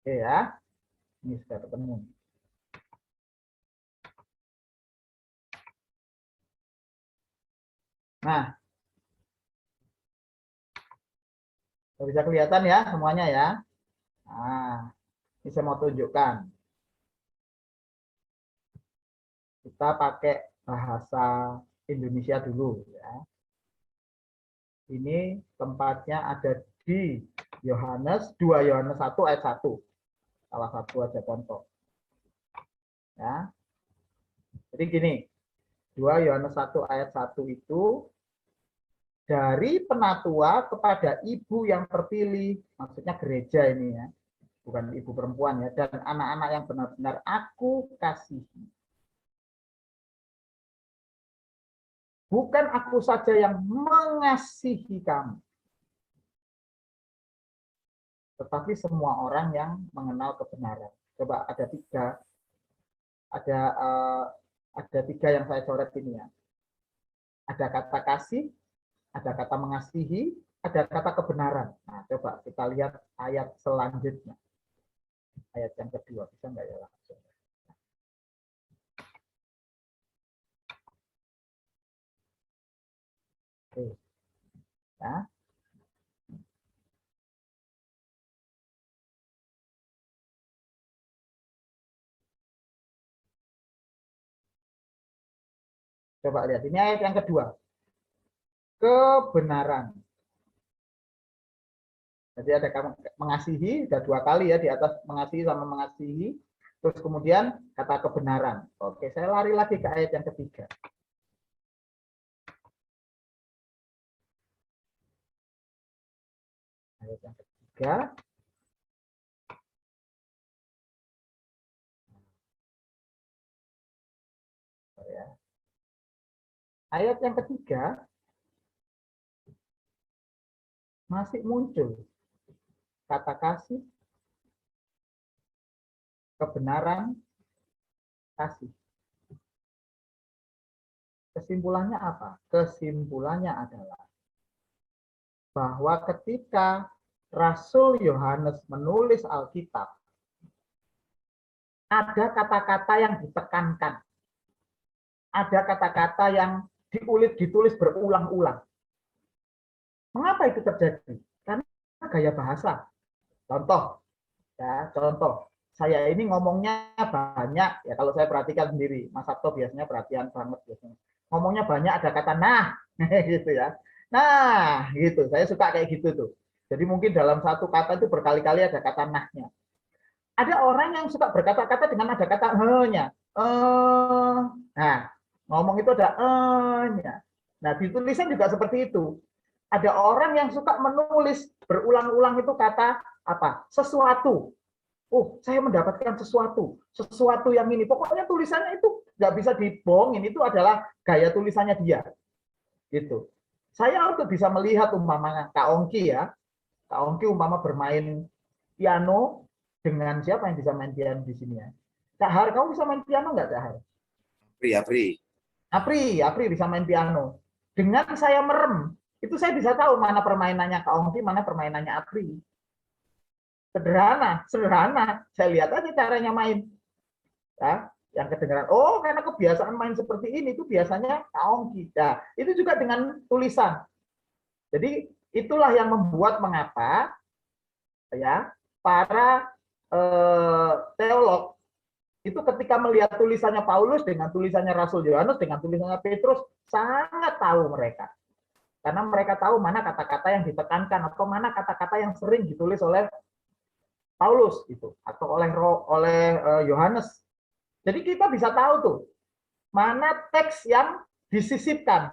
Oke ya, ini sudah ketemu. Nah, bisa kelihatan ya semuanya ya. Nah, ini saya mau tunjukkan. Kita pakai bahasa Indonesia dulu ya. Ini tempatnya ada di Yohanes 2 Yohanes 1 ayat 1. Salah satu aja contoh. Ya. Jadi gini, 2 Yohanes 1 ayat 1 itu dari penatua kepada ibu yang terpilih, maksudnya gereja ini ya, bukan ibu perempuan ya, dan anak-anak yang benar-benar aku kasihi. Bukan aku saja yang mengasihi kamu, tetapi semua orang yang mengenal kebenaran. Coba ada tiga yang saya coret ini ya. Ada kata kasih, ada kata mengasihi, ada kata kebenaran. Nah, coba kita lihat ayat selanjutnya. Ayat yang kedua, bisa nggak ya langsung? Oke. Ya. Coba lihat, ini ayat yang kedua. Kebenaran. Jadi ada mengasihi, ada 2 kali ya di atas mengasihi sama mengasihi. Terus kemudian kata kebenaran. Oke, saya lari lagi ke ayat yang ketiga. Ayat yang ketiga. Ayat yang ketiga masih muncul kata kasih, kebenaran, kasih. Kesimpulannya apa? Kesimpulannya adalah bahwa ketika Rasul Yohanes menulis Alkitab, ada kata-kata yang ditekankan. Ada kata-kata yang ditulis berulang-ulang. Mengapa itu terjadi? Karena gaya bahasa. Contoh, saya ini ngomongnya banyak, ya kalau saya perhatikan sendiri, Mas Sabto biasanya perhatian banget biasanya. Ngomongnya banyak ada kata nah, gitu ya. Nah, gitu. Saya suka kayak gitu tuh. Jadi mungkin dalam satu kata itu berkali-kali ada kata nahnya. Ada orang yang suka berkata-kata dengan ada kata nya. Nah, ngomong itu ada nya. Nah, di tulisan juga seperti itu. Ada orang yang suka menulis berulang-ulang itu kata apa? Sesuatu. Oh, saya mendapatkan sesuatu yang ini. Pokoknya tulisannya itu nggak bisa dibohongin. Itu adalah gaya tulisannya dia. Gitu. Saya untuk bisa melihat umpamanya Kak Ongki ya. Kak Ongki umpama bermain piano dengan siapa yang bisa main piano di sini ya? Kak Har, kamu bisa main piano nggak, Kak Har? Apri bisa main piano. Dengan saya merem, itu saya bisa tahu mana permainannya Kak Ongki, mana permainannya Apri. Sederhana. Saya lihat aja caranya main. Ya, yang kedengaran, oh karena kebiasaan main seperti ini, itu biasanya Kak Ongki. Nah, itu juga dengan tulisan. Jadi itulah yang membuat mengapa ya para teolog itu ketika melihat tulisannya Paulus dengan tulisannya Rasul Yohanes dengan tulisannya Petrus sangat tahu mereka. Karena mereka tahu mana kata-kata yang ditekankan atau mana kata-kata yang sering ditulis oleh Paulus itu atau oleh Yohanes. Jadi kita bisa tahu tuh mana teks yang disisipkan,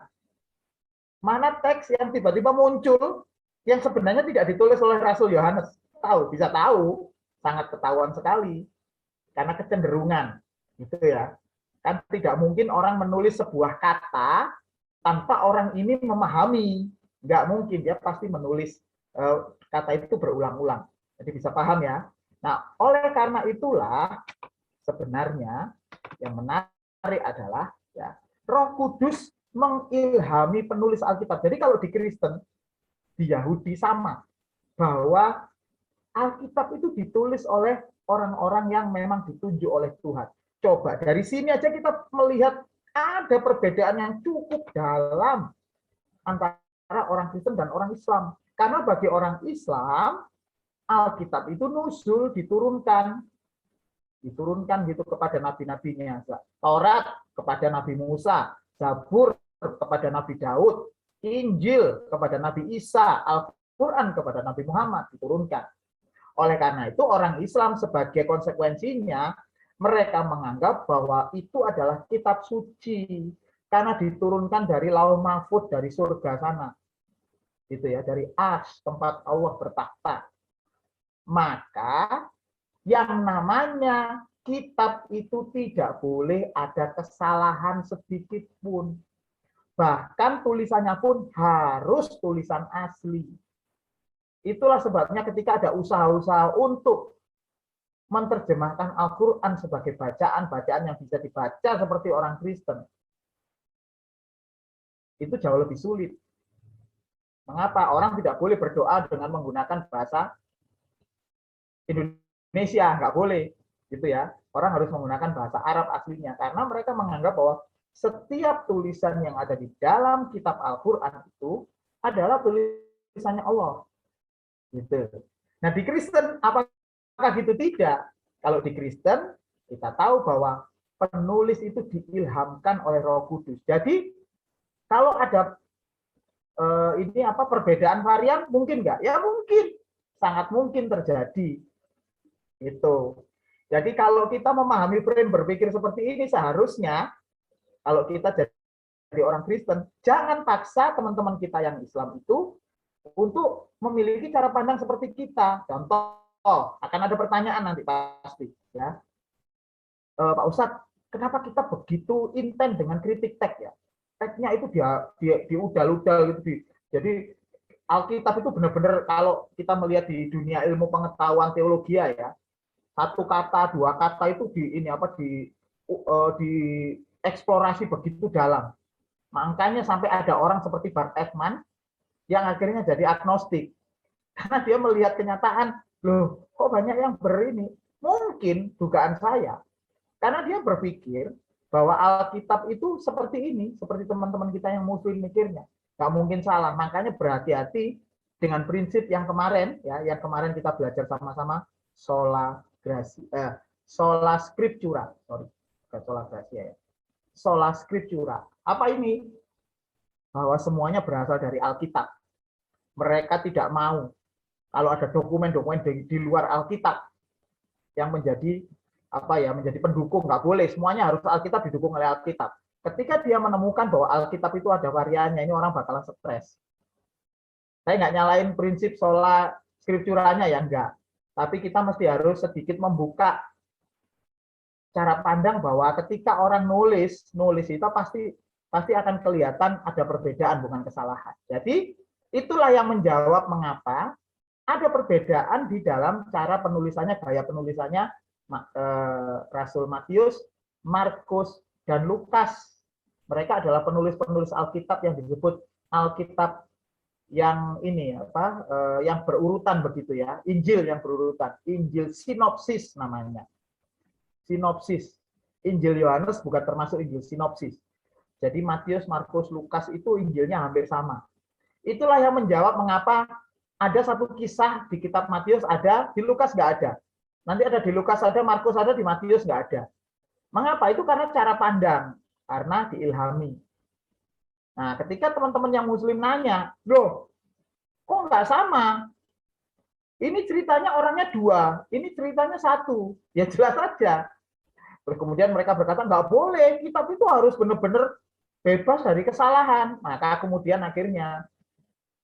mana teks yang tiba-tiba muncul yang sebenarnya tidak ditulis oleh Rasul Yohanes. Bisa tahu, sangat ketahuan sekali karena kecenderungan, gitu ya. Kan tidak mungkin orang menulis sebuah kata tanpa orang ini memahami, nggak mungkin, dia pasti menulis kata itu berulang-ulang. Jadi bisa paham ya. Nah, oleh karena itulah sebenarnya yang menarik adalah ya Roh Kudus mengilhami penulis Alkitab. Jadi kalau di Kristen, di Yahudi sama, bahwa Alkitab itu ditulis oleh orang-orang yang memang ditunjuk oleh Tuhan. Coba dari sini aja kita melihat ada perbedaan yang cukup dalam antara orang Kristen dan orang Islam. Karena bagi orang Islam, Alkitab itu nuzul, diturunkan gitu kepada nabi-nabinya. Taurat kepada Nabi Musa, Zabur kepada Nabi Daud, Injil kepada Nabi Isa, Al-Quran kepada Nabi Muhammad diturunkan. Oleh karena itu orang Islam sebagai konsekuensinya mereka menganggap bahwa itu adalah kitab suci karena diturunkan dari Lauh Mahfuz, dari surga sana. Gitu ya, dari Ars, tempat Allah bertakhta. Maka yang namanya kitab itu tidak boleh ada kesalahan sedikit pun. Bahkan tulisannya pun harus tulisan asli. Itulah sebabnya ketika ada usaha-usaha untuk menerjemahkan Al-Quran sebagai bacaan yang bisa dibaca seperti orang Kristen, itu jauh lebih sulit. Mengapa? Orang tidak boleh berdoa dengan menggunakan bahasa Indonesia, nggak boleh, gitu ya. Orang harus menggunakan bahasa Arab aslinya, karena mereka menganggap bahwa setiap tulisan yang ada di dalam kitab Al-Quran itu adalah tulisannya Allah. Gitu. Nah di Kristen apakah gitu? Tidak. Kalau di Kristen kita tahu bahwa penulis itu diilhamkan oleh Roh Kudus. Jadi kalau ada perbedaan varian mungkin nggak? Ya mungkin. sangat mungkin terjadi. Itu. Jadi kalau kita memahami frame berpikir seperti ini, seharusnya kalau kita jadi orang Kristen, jangan paksa teman-teman kita yang Islam itu untuk memiliki cara pandang seperti kita. Contoh, akan ada pertanyaan nanti pasti, ya. Pak Ustadz, kenapa kita begitu intens dengan kritik teks ya? Teksnya itu dia diudal-udal gitu. Jadi Alkitab itu benar-benar kalau kita melihat di dunia ilmu pengetahuan teologi ya, satu kata, dua kata itu dieksplorasi begitu dalam. Makanya sampai ada orang seperti Bart Ehrman yang akhirnya jadi agnostik. Karena dia melihat kenyataan, loh kok banyak yang berini? Mungkin dugaan saya, karena dia berpikir bahwa Alkitab itu seperti ini, seperti teman-teman kita yang muslim mikirnya. Nggak mungkin salah, makanya berhati-hati dengan prinsip yang kemarin, ya, yang kemarin kita belajar sama-sama, sola scriptura, sola scriptura. Apa ini? Bahwa semuanya berasal dari Alkitab. Mereka tidak mau kalau ada dokumen-dokumen di luar Alkitab yang menjadi menjadi pendukung, nggak boleh, semuanya harus Alkitab didukung oleh Alkitab. Ketika dia menemukan bahwa Alkitab itu ada variannya, ini orang bakalan stres. Saya nggak nyalain prinsip sola scripturanya ya, enggak. Tapi kita mesti harus sedikit membuka cara pandang bahwa ketika orang nulis itu pasti akan kelihatan ada perbedaan, bukan kesalahan. Jadi itulah yang menjawab mengapa ada perbedaan di dalam cara penulisannya, gaya penulisannya Rasul Matius, Markus, dan Lukas. Mereka adalah penulis-penulis Alkitab yang disebut Alkitab yang yang berurutan begitu ya, Injil yang berurutan, Injil sinopsis namanya. Sinopsis. Injil Yohanes bukan termasuk Injil sinopsis. Jadi Matius, Markus, Lukas itu Injilnya hampir sama. Itulah yang menjawab mengapa ada satu kisah di kitab Matius ada, di Lukas nggak ada. Nanti ada di Lukas ada, Markus ada, di Matius nggak ada. Mengapa? Itu karena cara pandang, karena diilhami. Nah, ketika teman-teman yang muslim nanya, loh, kok nggak sama? Ini ceritanya orangnya dua, ini ceritanya satu. Ya jelas saja. Terus kemudian mereka berkata, nggak boleh, kitab itu harus benar-benar bebas dari kesalahan. Maka kemudian akhirnya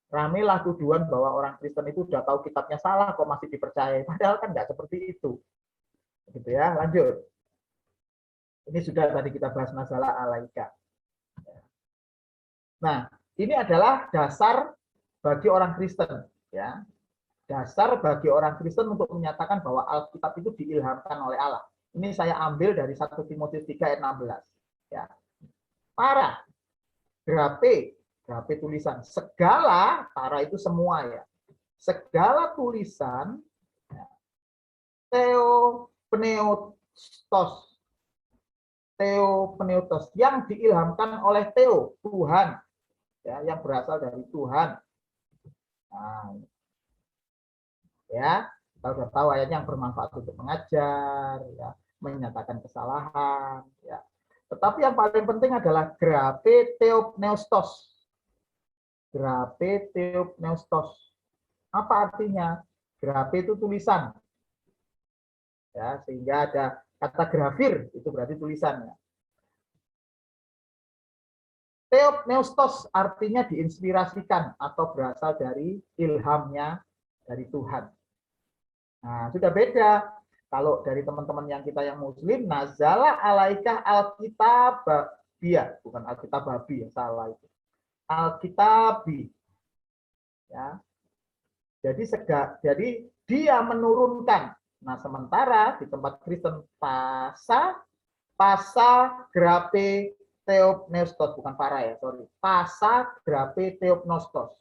ramelah tuduhan bahwa orang Kristen itu udah tahu kitabnya salah kok masih dipercaya. Padahal kan nggak seperti itu. Gitu ya, lanjut. Ini sudah tadi kita bahas masalah alaika. Nah, ini adalah dasar bagi orang Kristen, ya. Dasar bagi orang Kristen untuk menyatakan bahwa Alkitab itu diilhamkan oleh Allah. Ini saya ambil dari 1 Timotius 3 ayat 16, ya. Para grape tulisan, segala, para itu semua ya. Segala tulisan ya, theopneustos yang diilhamkan oleh Tuhan, ya, yang berasal dari Tuhan. Nah, ya, kita sudah tahu ayatnya yang bermanfaat untuk mengajar, ya, menyatakan kesalahan, ya. Tetapi yang paling penting adalah grape theopneustos. Grape theopneustos. Apa artinya? Grape itu tulisan. Ya, sehingga ada kata grafir, itu berarti tulisannya. Theopneustos artinya diinspirasikan atau berasal dari ilhamnya dari Tuhan. Nah, sudah beda. Kalau dari teman-teman yang kita yang muslim, nazala alaika alkitabiyah, bukan alkitababi, ya salah itu. Alkitabi. Ya. Jadi dia menurunkan. Nah, sementara di tempat Kristen pasa grape theopneustos, bukan para ya, sorry. Pasa grape theopneustos.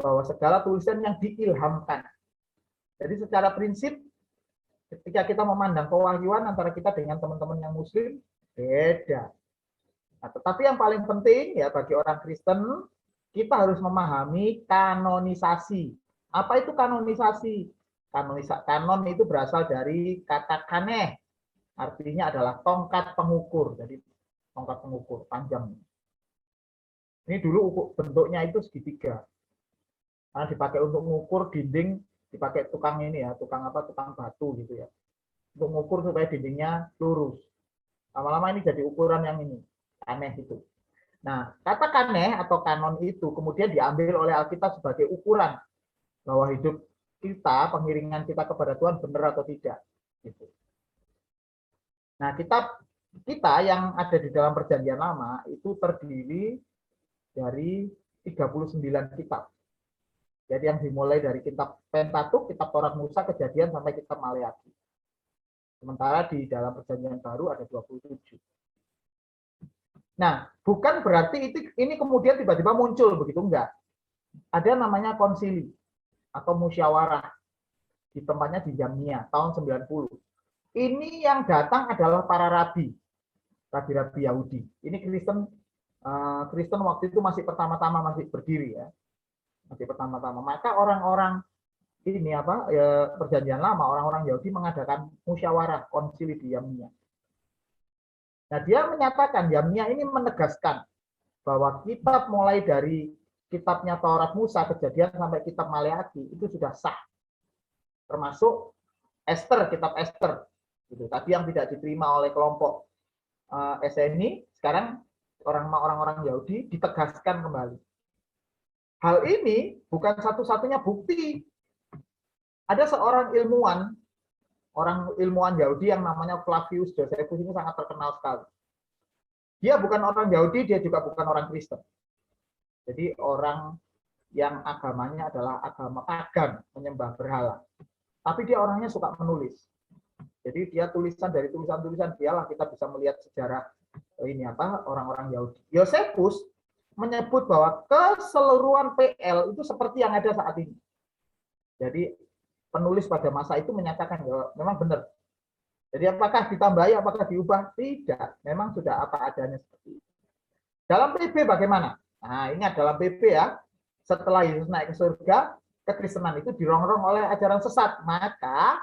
Bahwa segala tulisan yang diilhamkan. Jadi secara prinsip ketika kita memandang pewahyuan antara kita dengan teman-teman yang muslim beda. Nah, tetapi yang paling penting ya bagi orang Kristen, kita harus memahami kanonisasi. Apa itu kanonisasi? Kanon itu berasal dari kata kaneh. Artinya adalah tongkat pengukur. Jadi tongkat pengukur panjang. Ini dulu bentuknya itu segitiga. Karena dipakai untuk mengukur dinding, dipakai tukang ini ya, tukang batu gitu ya. Untuk mengukur supaya dindingnya lurus. Lama-lama ini jadi ukuran yang ini, aneh itu. Nah, kata kaneh atau kanon itu kemudian diambil oleh Alkitab sebagai ukuran bahwa hidup kita, pengiringan kita kepada Tuhan benar atau tidak. Gitu. Nah, kita yang ada di dalam Perjanjian Lama itu terdiri dari 39 kitab. Jadi yang dimulai dari kitab Pentatuk, kitab Taurat Musa, Kejadian sampai kitab Maleakhi. Sementara di dalam Perjanjian Baru ada 27. Nah, bukan berarti ini kemudian tiba-tiba muncul begitu, enggak. Ada namanya konsili atau musyawarah di tempatnya di Yamnia tahun 90. Ini yang datang adalah para rabi Yahudi. Ini Kristen waktu itu masih pertama-tama masih berdiri ya. Masih pertama-tama. Maka orang-orang ini Perjanjian Lama, orang-orang Yahudi mengadakan musyawarah konsili di Yamnia. Nah, dia menyatakan, Yamnia ini menegaskan bahwa kitab mulai dari kitabnya Taurat Musa, Kejadian sampai kitab Maleakhi itu sudah sah. Termasuk kitab Ester. Gitu. Tadi yang tidak diterima oleh kelompok SNI, sekarang orang-orang Yahudi ditegaskan kembali. Hal ini bukan satu-satunya bukti. Ada seorang ilmuwan, orang ilmuwan Yahudi yang namanya Flavius Josephus, ini sangat terkenal sekali. Dia bukan orang Yahudi, dia juga bukan orang Kristen. Jadi orang yang agamanya adalah agama pagan, menyembah berhala. Tapi dia orangnya suka menulis. Jadi dia dari tulisan-tulisan dialah kita bisa melihat sejarah orang-orang Yahudi. Josephus menyebut bahwa keseluruhan PL itu seperti yang ada saat ini. Jadi penulis pada masa itu menyatakan bahwa memang benar. Jadi apakah ditambahi, apakah diubah? Tidak. Memang sudah apa adanya seperti itu. Dalam PB bagaimana? Nah, ingat dalam PB ya, setelah Yesus naik ke surga, kekristenan itu dirongrong oleh ajaran sesat. Maka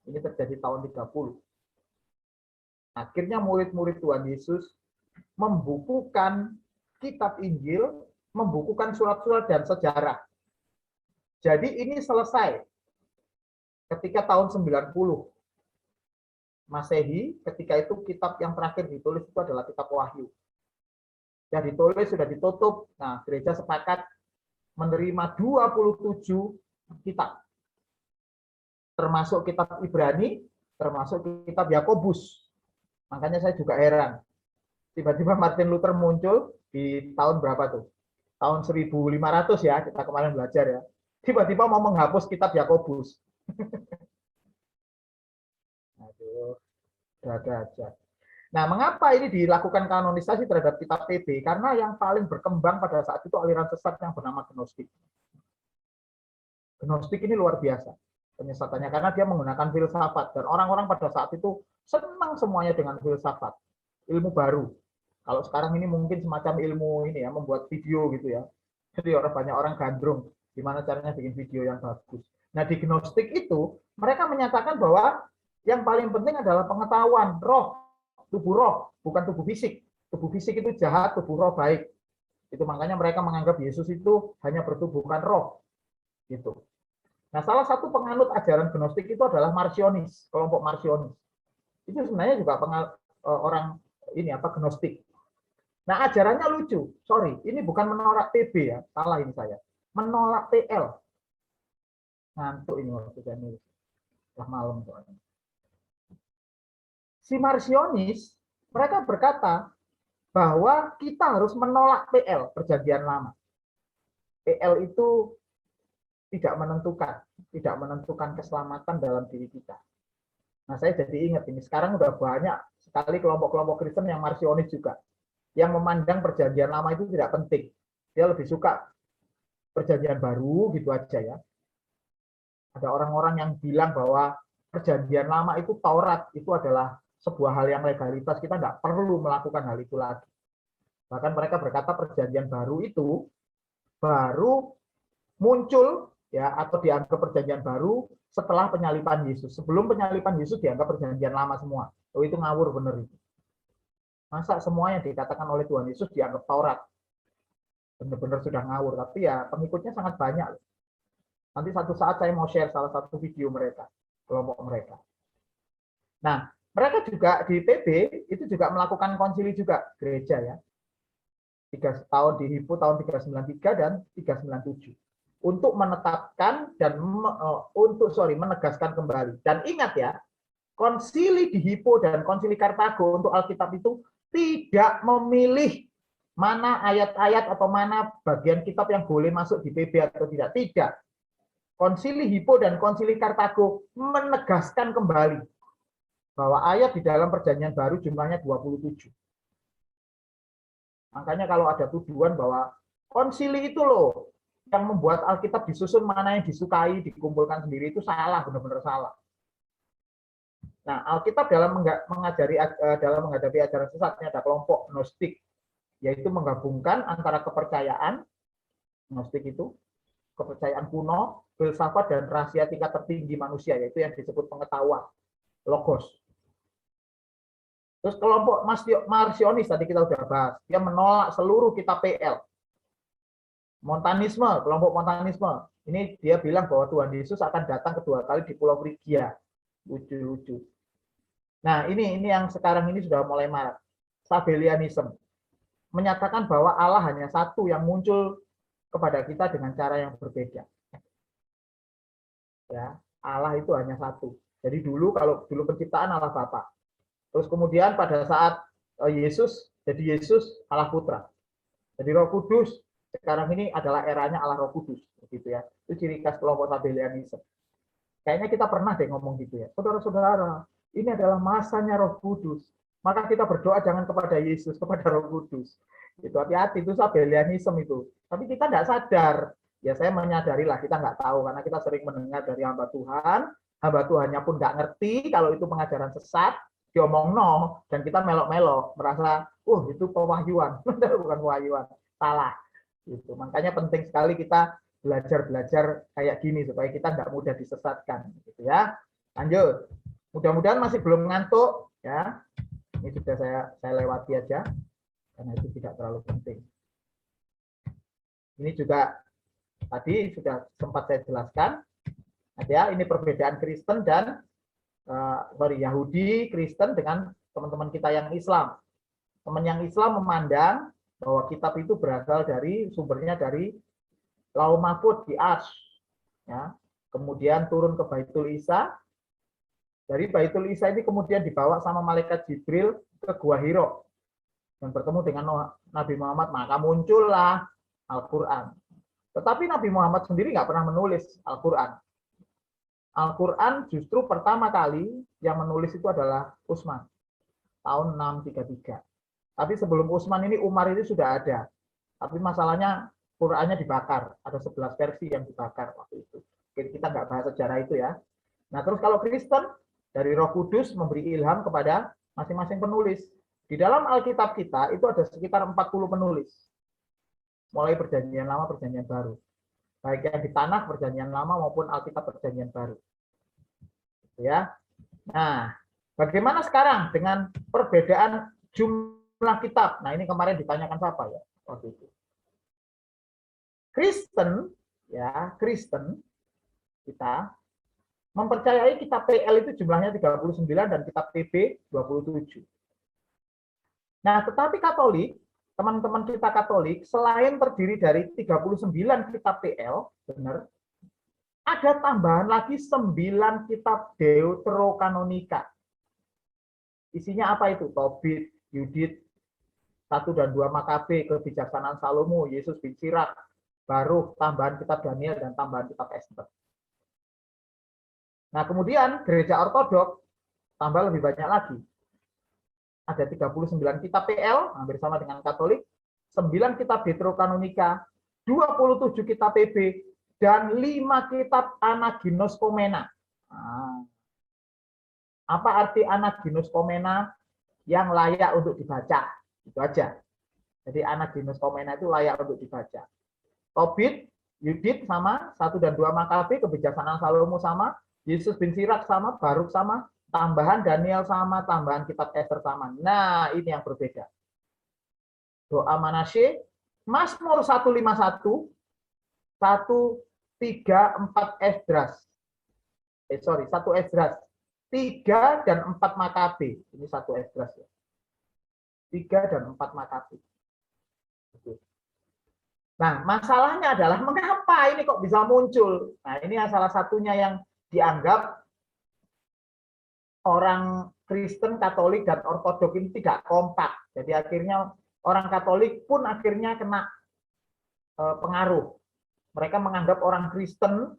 ini terjadi tahun 30. Akhirnya murid-murid Tuhan Yesus membukukan kitab Injil, membukukan surat-surat dan sejarah. Jadi ini selesai ketika tahun 90 Masehi, ketika itu kitab yang terakhir ditulis itu adalah kitab Wahyu. Yang ditulis sudah ditutup. Nah, gereja sepakat menerima 27 kitab. Termasuk kitab Ibrani, termasuk kitab Yakobus. Makanya saya juga heran. Tiba-tiba Martin Luther muncul di tahun berapa tuh? Tahun 1500 ya, kita kemarin belajar ya. Tiba-tiba mau menghapus kitab Yakobus. Aduh, ada aja. Nah, mengapa ini dilakukan kanonisasi terhadap kitab PB? Karena yang paling berkembang pada saat itu aliran sesat yang bernama Gnostik. Gnostik ini luar biasa penyesatannya karena dia menggunakan filsafat dan orang-orang pada saat itu senang semuanya dengan filsafat, ilmu baru. Kalau sekarang ini mungkin semacam ilmu ini ya, membuat video gitu ya. Jadi banyak orang gandrung gimana caranya bikin video yang bagus. Nah, di Gnostik itu mereka menyatakan bahwa yang paling penting adalah pengetahuan roh, tubuh roh, bukan tubuh fisik. Tubuh fisik itu jahat, tubuh roh baik. Itu makanya mereka menganggap Yesus itu hanya bertubuhkan roh. Gitu. Nah, salah satu penganut ajaran Gnostik itu adalah Marcionis, kelompok Marcionis. Itu sebenarnya juga orang Gnostik. Nah, ajarannya lucu. Sorry, ini bukan menolak PB ya, salah ini saya. Menolak PL. Ngantuk ini waktu saya nulis. Setelah malam soalnya. Si Marcionis, mereka berkata bahwa kita harus menolak PL, Perjanjian Lama. PL itu tidak menentukan keselamatan dalam diri kita. Nah, saya jadi ingat ini, sekarang udah banyak sekali kelompok-kelompok Kristen yang Marcionis juga, yang memandang Perjanjian Lama itu tidak penting. Dia lebih suka Perjanjian Baru gitu aja ya. Ada orang-orang yang bilang bahwa Perjanjian Lama itu Taurat, itu adalah sebuah hal yang legalitas, kita tidak perlu melakukan hal itu lagi. Bahkan mereka berkata Perjanjian Baru itu baru muncul ya atau dianggap Perjanjian Baru setelah penyaliban Yesus. Sebelum penyaliban Yesus dianggap Perjanjian Lama semua. Oh, itu ngawur bener itu. Masa semua yang dikatakan oleh Tuhan Yesus dianggap Taurat? Benar-benar sudah ngawur, tapi ya pengikutnya sangat banyak. Nanti satu saat saya mau share salah satu video mereka, kelompok mereka. Nah, mereka juga di PB itu juga melakukan konsili juga gereja ya. 3 tahun di HIPU tahun 393 dan 397 untuk menetapkan dan menegaskan kembali. Dan ingat ya, konsili di Hippo dan konsili Kartago untuk Alkitab itu tidak memilih mana ayat-ayat atau mana bagian kitab yang boleh masuk di PB atau tidak. Tidak. Konsili Hippo dan konsili Kartago menegaskan kembali bahwa ayat di dalam perjanjian baru jumlahnya 27. Makanya kalau ada tuduhan bahwa konsili itu loh yang membuat Alkitab disusun mana yang disukai, dikumpulkan sendiri, itu salah, benar-benar salah. Nah, Alkitab dalam menghadapi ajaran sesatnya ada kelompok Gnostik, yaitu menggabungkan antara kepercayaan, Gnostik itu, kepercayaan kuno, filsafat dan rahasia tingkat tertinggi manusia, yaitu yang disebut pengetahuan, logos. Terus kelompok Marsionis tadi kita sudah bahas, dia menolak seluruh kitab PL. Montanisme, kelompok Montanisme, ini dia bilang bahwa Tuhan Yesus akan datang kedua kali di Pulau Frigia. Lucu-lucu. Nah, ini yang sekarang ini sudah mulai marak. Sabellianism menyatakan bahwa Allah hanya satu yang muncul kepada kita dengan cara yang berbeda. Ya, Allah itu hanya satu. Jadi kalau dulu penciptaan Allah Bapa. Terus kemudian pada saat Yesus jadi Yesus Allah Putra. Jadi Roh Kudus sekarang ini adalah eranya Allah Roh Kudus, gitu ya. Itu ciri khas kelompok Sabellianism. Kayaknya kita pernah deh ngomong gitu ya. Saudara-saudara, ini adalah masanya Roh Kudus. Maka kita berdoa jangan kepada Yesus, kepada Roh Kudus. Itu hati-hati, itu Sabellianism itu. Tapi kita tidak sadar. Ya saya menyadarilah, kita nggak tahu karena kita sering mendengar dari hamba Tuhan. Hamba Tuhannya pun nggak ngerti kalau itu pengajaran sesat. Diomong no, dan kita melok-melok merasa, itu pewahyuan, bukan pewahyuan, salah. Gitu. Makanya penting sekali kita belajar kayak gini supaya kita nggak mudah disesatkan, gitu ya. Lanjut. Mudah-mudahan masih belum ngantuk, ya. Ini sudah saya lewati aja karena itu tidak terlalu penting. Ini juga tadi sudah sempat saya jelaskan, ya. Ini perbedaan Kristen dan Yahudi, Kristen dengan teman-teman kita yang Islam. Teman yang Islam memandang bahwa kitab itu berasal dari sumbernya dari Lauh Mahfuz di Ars, ya. Kemudian turun ke Baitul Isa. Dari Baitul Isa ini kemudian dibawa sama malaikat Jibril ke Gua Hiro dan bertemu dengan Nabi Muhammad, maka muncullah Al-Quran. Tetapi Nabi Muhammad sendiri nggak pernah menulis Al-Quran. Al-Quran justru pertama kali yang menulis itu adalah Utsman, tahun 633. Tapi sebelum Utsman ini Umar ini sudah ada. Tapi masalahnya Qurannya dibakar. Ada 11 versi yang dibakar waktu itu. Kita nggak bahas sejarah itu ya. Nah terus kalau Kristen, dari Roh Kudus memberi ilham kepada masing-masing penulis. Di dalam Alkitab kita itu ada sekitar 40 penulis. Mulai perjanjian lama, perjanjian baru. Baik yang di tanah perjanjian lama maupun Alkitab perjanjian baru. Ya. Nah, bagaimana sekarang dengan perbedaan jumlah kitab? Nah, ini kemarin ditanyakan siapa ya waktu itu. Kristen, ya, Kristen kita mempercayai kitab PL itu jumlahnya 39 dan kitab PB 27. Nah, tetapi Katolik, teman-teman kita Katolik, selain terdiri dari 39 kitab PL, benar, ada tambahan lagi 9 kitab Deuterokanonika. Isinya apa itu? Tobit, Yudit, 1 dan 2 Makabe, kebijaksanaan Salomo, Yesus bin Sirak, Barukh, tambahan kitab Daniel, dan tambahan kitab Ester. Nah, kemudian gereja Ortodok tambah lebih banyak lagi. Ada 39 kitab PL, hampir sama dengan Katolik, 9 kitab Deuterokanonika, 27 kitab PB, dan 5 kitab Anaginouskomena. Nah, apa arti Anaginouskomena? Yang layak untuk dibaca. Itu aja. Jadi Anaginouskomena itu layak untuk dibaca. Tobit, Yudit sama, 1 dan 2 Makabe, kebijaksanaan Salomo sama, Yesus bin Sirak sama, Barukh sama, tambahan Daniel sama, tambahan kitab Ester sama. Nah, ini yang berbeda. Doa Manasye, Mazmur 151, 1 3, 4 Esdras. 1 Esdras. 3 dan 4 Makabe. Ini 1 Esdras ya. 3 dan 4 Makabe. Nah, masalahnya adalah mengapa ini kok bisa muncul? Nah, ini salah satunya yang dianggap orang Kristen, Katolik, dan Ortodok ini tidak kompak. Jadi akhirnya orang Katolik pun akhirnya kena pengaruh. Mereka menganggap orang Kristen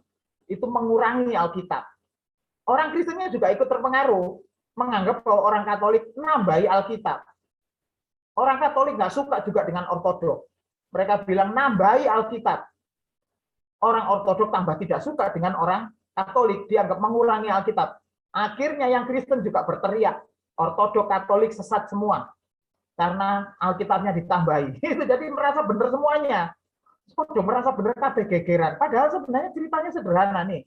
itu mengurangi Alkitab. Orang Kristennya juga ikut terpengaruh, menganggap bahwa orang Katolik nambahi Alkitab. Orang Katolik nggak suka juga dengan Ortodok. Mereka bilang nambahi Alkitab. Orang Ortodok tambah tidak suka dengan orang Katolik, dianggap mengurangi Alkitab. Akhirnya yang Kristen juga berteriak, Ortodok, Katolik sesat semua. Karena Alkitabnya ditambahi. Jadi merasa benar semuanya. Sudah merasa benar kabeh gegeran. Padahal sebenarnya ceritanya sederhana nih.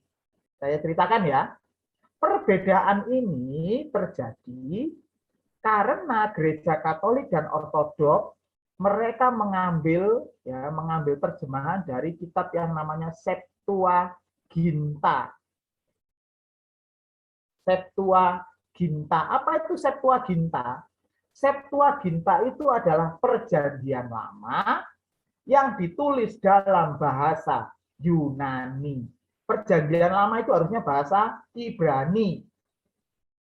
Saya ceritakan ya. Perbedaan ini terjadi karena gereja Katolik dan Ortodok mereka mengambil terjemahan dari kitab yang namanya Septuaginta. Septuaginta. Apa itu Septuaginta? Septuaginta itu adalah perjanjian lama yang ditulis dalam bahasa Yunani. Perjanjian lama itu harusnya bahasa Ibrani.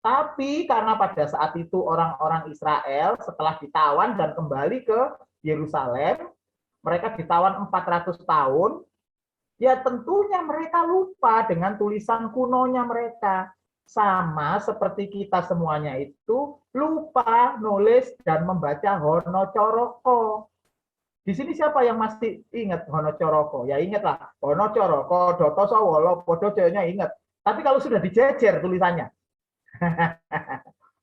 Tapi karena pada saat itu orang-orang Israel setelah ditawan dan kembali ke Yerusalem, mereka ditawan 400 tahun, ya tentunya mereka lupa dengan tulisan kunonya mereka. Sama seperti kita semuanya itu lupa nulis dan membaca Hono Coroko. Di sini siapa yang masih ingat Hono Coroko? Ya ingatlah, Hono Coroko, Doto Sawolo, Podo Joyonya ingat. Tapi kalau sudah dijejer tulisannya,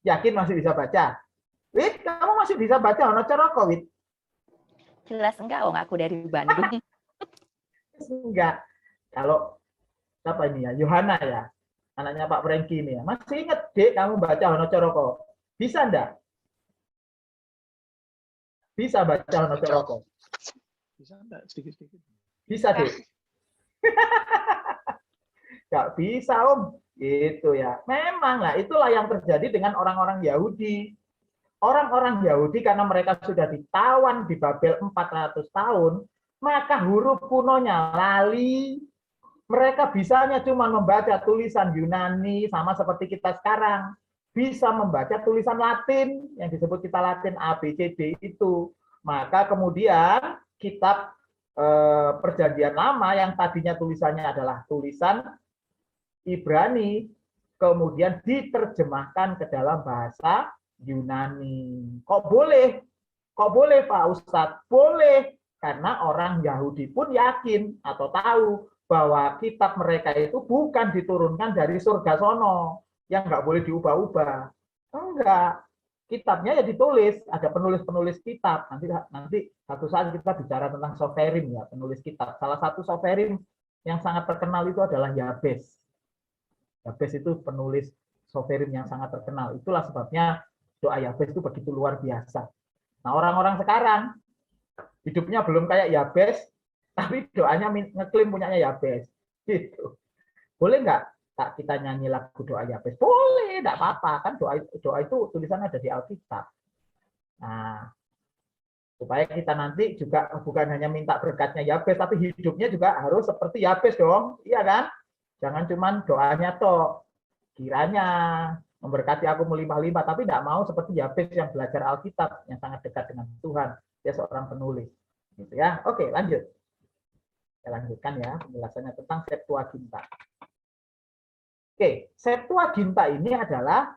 yakin masih bisa baca? Wit, kamu masih bisa baca Hono Coroko, Wit? Jelas enggak, aku dari Bandung. Enggak. Kalau siapa ini ya? Yohana ya, anaknya Pak Franky ini ya. Masih ingat, Dek, kamu baca Hono Coroko? Bisa enggak? Bisa baca Hono Coroko? Bisa enggak sedikit-sedikit? Bisa, Dek. Enggak bisa, Om. Gitu ya. Memang lah, itulah yang terjadi dengan orang-orang Yahudi. Orang-orang Yahudi karena mereka sudah ditawan di Babel 400 tahun, maka huruf kunonya lali. Mereka bisanya cuma membaca tulisan Yunani sama seperti kita sekarang. Bisa membaca tulisan Latin yang disebut kita Latin A, B, C, D itu. Maka kemudian kitab Perjanjian Lama yang tadinya tulisannya adalah tulisan Ibrani, kemudian diterjemahkan ke dalam bahasa Yunani. Kok boleh? Kok boleh, Pak Ustadz? Boleh, karena orang Yahudi pun yakin atau tahu bahwa kitab mereka itu bukan diturunkan dari surga sono, yang nggak boleh diubah-ubah. Enggak. Kitabnya ya ditulis, ada penulis-penulis kitab. Nanti satu saat kita bicara tentang Soferim ya, penulis kitab. Salah satu Soferim yang sangat terkenal itu adalah Yabes. Yabes itu penulis Soferim yang sangat terkenal. Itulah sebabnya doa Yabes itu begitu luar biasa. Nah, orang-orang sekarang hidupnya belum kayak Yabes, tapi doanya ngeklaim punyanya Yabes. Gitu. Boleh nggak kita nyanyi lagu doa Yabes? Boleh, nggak apa-apa. Kan doa itu tulisannya ada di Alkitab. Nah, supaya kita nanti juga bukan hanya minta berkatnya Yabes, tapi hidupnya juga harus seperti Yabes dong. Iya kan? Jangan cuman doanya toh. Kiranya memberkati aku melimpah-limpah, tapi tidak mau seperti Yabes yang belajar Alkitab, yang sangat dekat dengan Tuhan. Dia seorang penulis. Gitu ya. Oke, lanjut. Saya lanjutkan ya penjelasannya tentang Septuaginta. Oke, Septuaginta ini adalah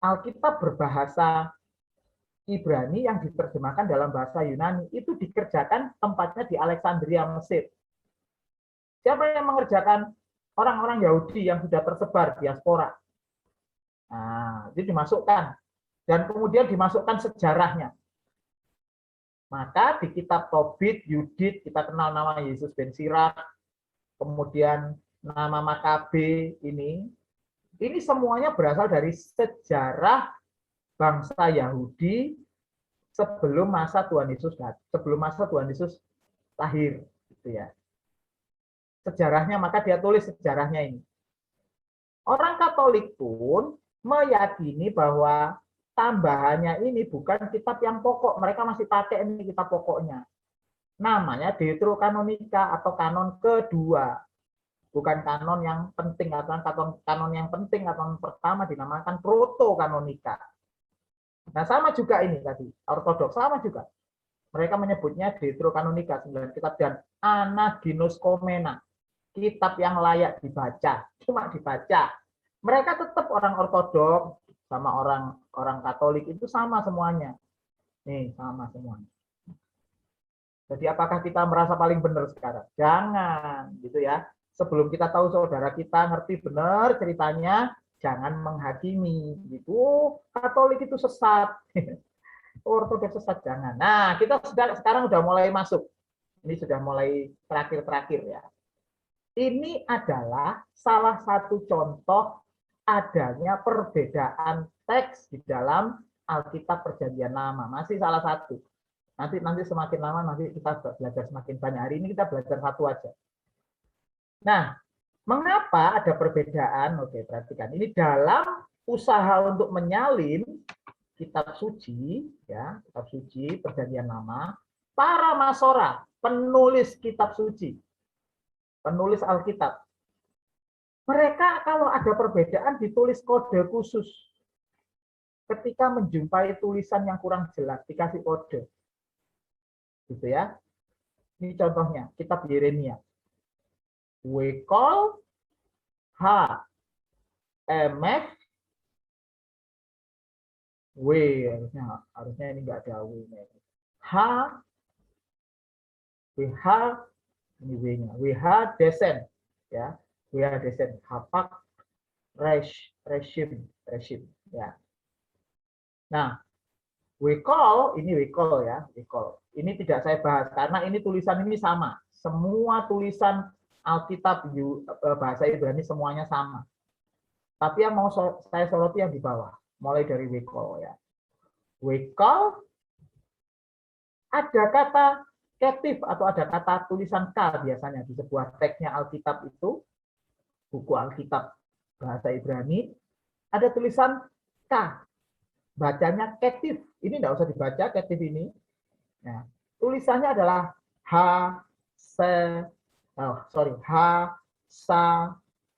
Alkitab berbahasa Ibrani yang diterjemahkan dalam bahasa Yunani. Itu dikerjakan tempatnya di Alexandria, Mesir. Siapa yang mengerjakan? Orang-orang Yahudi yang sudah tersebar diaspora. Nah, itu dimasukkan. Dan kemudian dimasukkan sejarahnya. Maka di kitab Tobit, Yudit, kita kenal nama Yesus ben Sirach, kemudian nama Makabe ini semuanya berasal dari sejarah bangsa Yahudi sebelum masa Tuhan Yesus lahir, gitu ya. sejarahnya, maka dia tulis sejarahnya ini. Orang Katolik pun meyakini bahwa tambahannya ini bukan kitab yang pokok, mereka masih pakai ini kitab pokoknya. Namanya Deuterokanonika atau kanon kedua. Bukan kanon yang penting atau kanon yang penting atau pertama dinamakan protokanonika. Nah, sama juga ini tadi, ortodoks sama juga. Mereka menyebutnya Deuterokanonika 9 kitab dan Anaginoskomena, kitab yang layak dibaca, cuma dibaca. Mereka tetap orang ortodoks sama orang Katolik itu sama semuanya. Nih, sama semuanya. Jadi apakah kita merasa paling benar sekarang? Jangan, gitu ya. Sebelum kita tahu saudara kita ngerti benar ceritanya, jangan menghakimi. Gitu, Katolik itu sesat. Ortodoks sesat, jangan. Nah, kita sekarang sudah mulai masuk. Ini sudah mulai terakhir-terakhir ya. Ini adalah salah satu contoh adanya perbedaan teks di dalam Alkitab Perjanjian Lama. Masih salah satu. Nanti semakin lama nanti kita belajar semakin banyak. Hari ini kita belajar satu aja. Nah, mengapa ada perbedaan? Oke, perhatikan. Ini dalam usaha untuk menyalin kitab suci, ya, kitab suci Perjanjian Lama, para masora, penulis kitab suci, penulis Alkitab, mereka kalau ada perbedaan ditulis kode khusus. Ketika menjumpai tulisan yang kurang jelas, dikasih kode. Gitu ya. Ini contohnya, kitab Yeremia. We call H MF W, harusnya ini enggak ada W nya. H WH ini W-nya. WH desen ya. WH desen hapak reshim ya. Nah, we call ya, we call. Ini tidak saya bahas karena ini tulisan ini sama. Semua tulisan Alkitab bahasa Ibrani semuanya sama. Tapi yang mau saya soroti yang di bawah, mulai dari we call ya. We call ada kata ketif atau ada kata tulisan K biasanya di sebuah teksnya Alkitab itu, buku Alkitab bahasa Ibrani, ada tulisan K. Bacanya ketif. Ini tidak usah dibaca ketif ini. Nah, tulisannya adalah H sa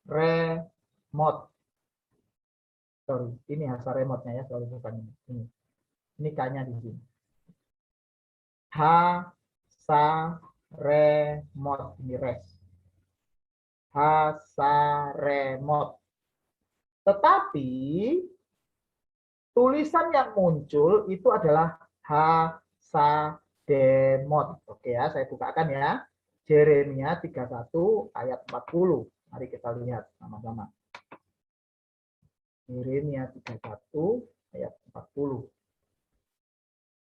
remot. Sorry, ini hasa remotnya ya, sorry bukan ini. Ini K-nya di sini. H sa remot, ini res. H sa remot. Tetapi tulisan yang muncul itu adalah H sa demot. Oke ya, saya bukakan ya. Yeremia 31 ayat 40. Mari kita lihat sama-sama. Yeremia 31 ayat 40.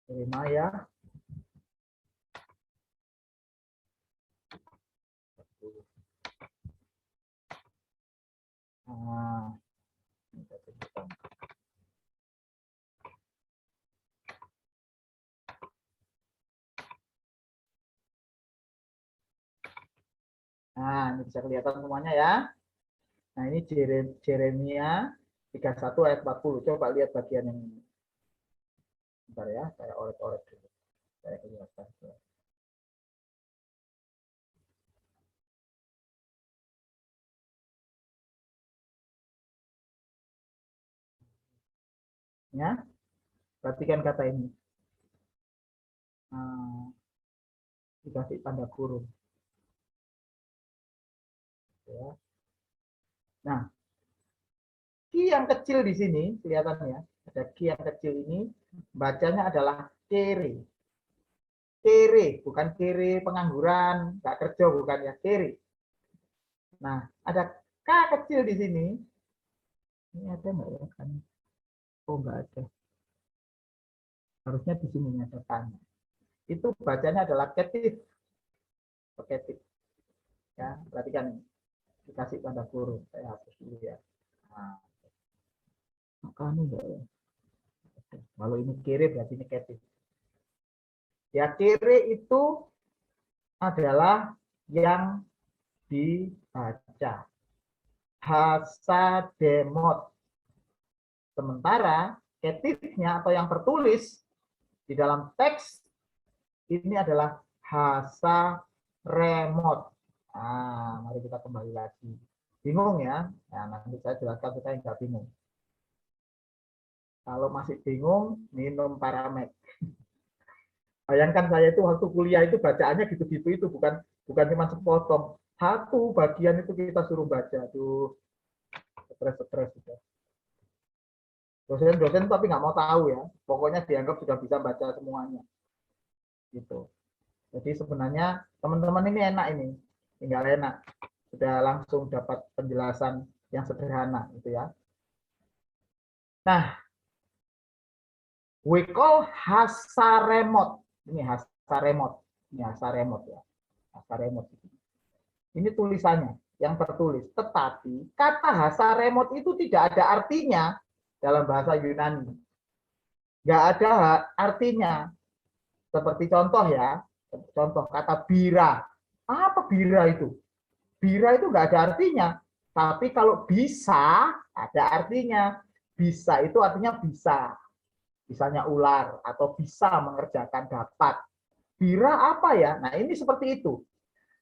Yeremia 40. Nah, ini bisa kelihatan semuanya ya. Nah, ini Yeremia 31 ayat 40. Coba lihat bagian yang ini. Bentar ya, saya orek-orek dulu. Saya kelihatan. Ya, perhatikan kata ini. Dikasih tanda kurung. Ya. Nah, ki yang kecil di sini kelihatan ya, ada ki yang kecil ini bacanya adalah kere. Kere, bukan kere pengangguran, nggak kerja bukan ya, kere. Nah, ada k kecil di sini. Ini ada nggak ya? Oh, nggak ada. Harusnya di sini ada tanya. Itu bacanya adalah ketif. Ketif. Ya, perhatikan ini. Dikasih tanda kurung. Saya hapus dulu ya. Nah, makanya enggak ya. Kalau ini kiri berarti ini ketif. Ya, kiri itu adalah yang dibaca. Hasademot. Sementara ketifnya atau yang tertulis di dalam teks ini adalah hasaremot. Nah, mari kita kembali lagi. Bingung ya? Nah, nanti saya jelaskan supaya nggak bingung. Kalau masih bingung, minum Paramed. Bayangkan saya itu waktu kuliah itu bacaannya gitu-gitu itu bukan cuma sepotong. Satu bagian itu kita suruh baca. Tuh, stres gitu. Dosen tapi nggak mau tahu ya. Pokoknya dianggap sudah bisa baca semuanya. Gitu. Jadi sebenarnya teman-teman ini enak ini. Tinggal enak. Sudah langsung dapat penjelasan yang sederhana gitu ya. Nah, we call hasaremot. Ini hasaremot. Ini hasaremot ya. Hasaremot. Ini tulisannya yang tertulis. Tetapi kata hasaremot itu tidak ada artinya dalam bahasa Yunani. Nggak ada artinya. Seperti contoh ya. Contoh kata bira. Apa bira itu? Bira itu nggak ada artinya. Tapi kalau bisa, ada artinya. Bisa itu artinya bisa. Misalnya ular atau bisa mengerjakan dapat. Bira apa ya? Nah ini seperti itu.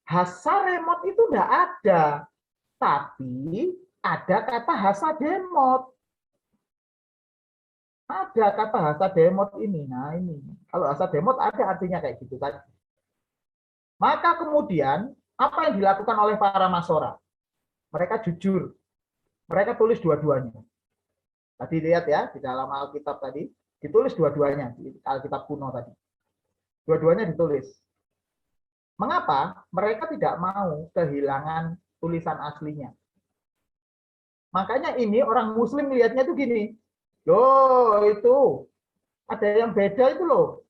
Hasaremot itu enggak ada. Tapi ada kata hasademot. Ada kata hasademot ini. Nah ini. Kalau hasademot ada artinya kayak gitu tadi. Maka kemudian apa yang dilakukan oleh para masora? Mereka jujur. Mereka tulis dua-duanya. Tadi lihat ya di dalam Alkitab tadi. Ditulis dua-duanya. Di Alkitab kuno tadi. Dua-duanya ditulis. Mengapa? Mereka tidak mau kehilangan tulisan aslinya. Makanya ini orang Muslim lihatnya tuh gini. Loh itu. Ada yang beda itu loh.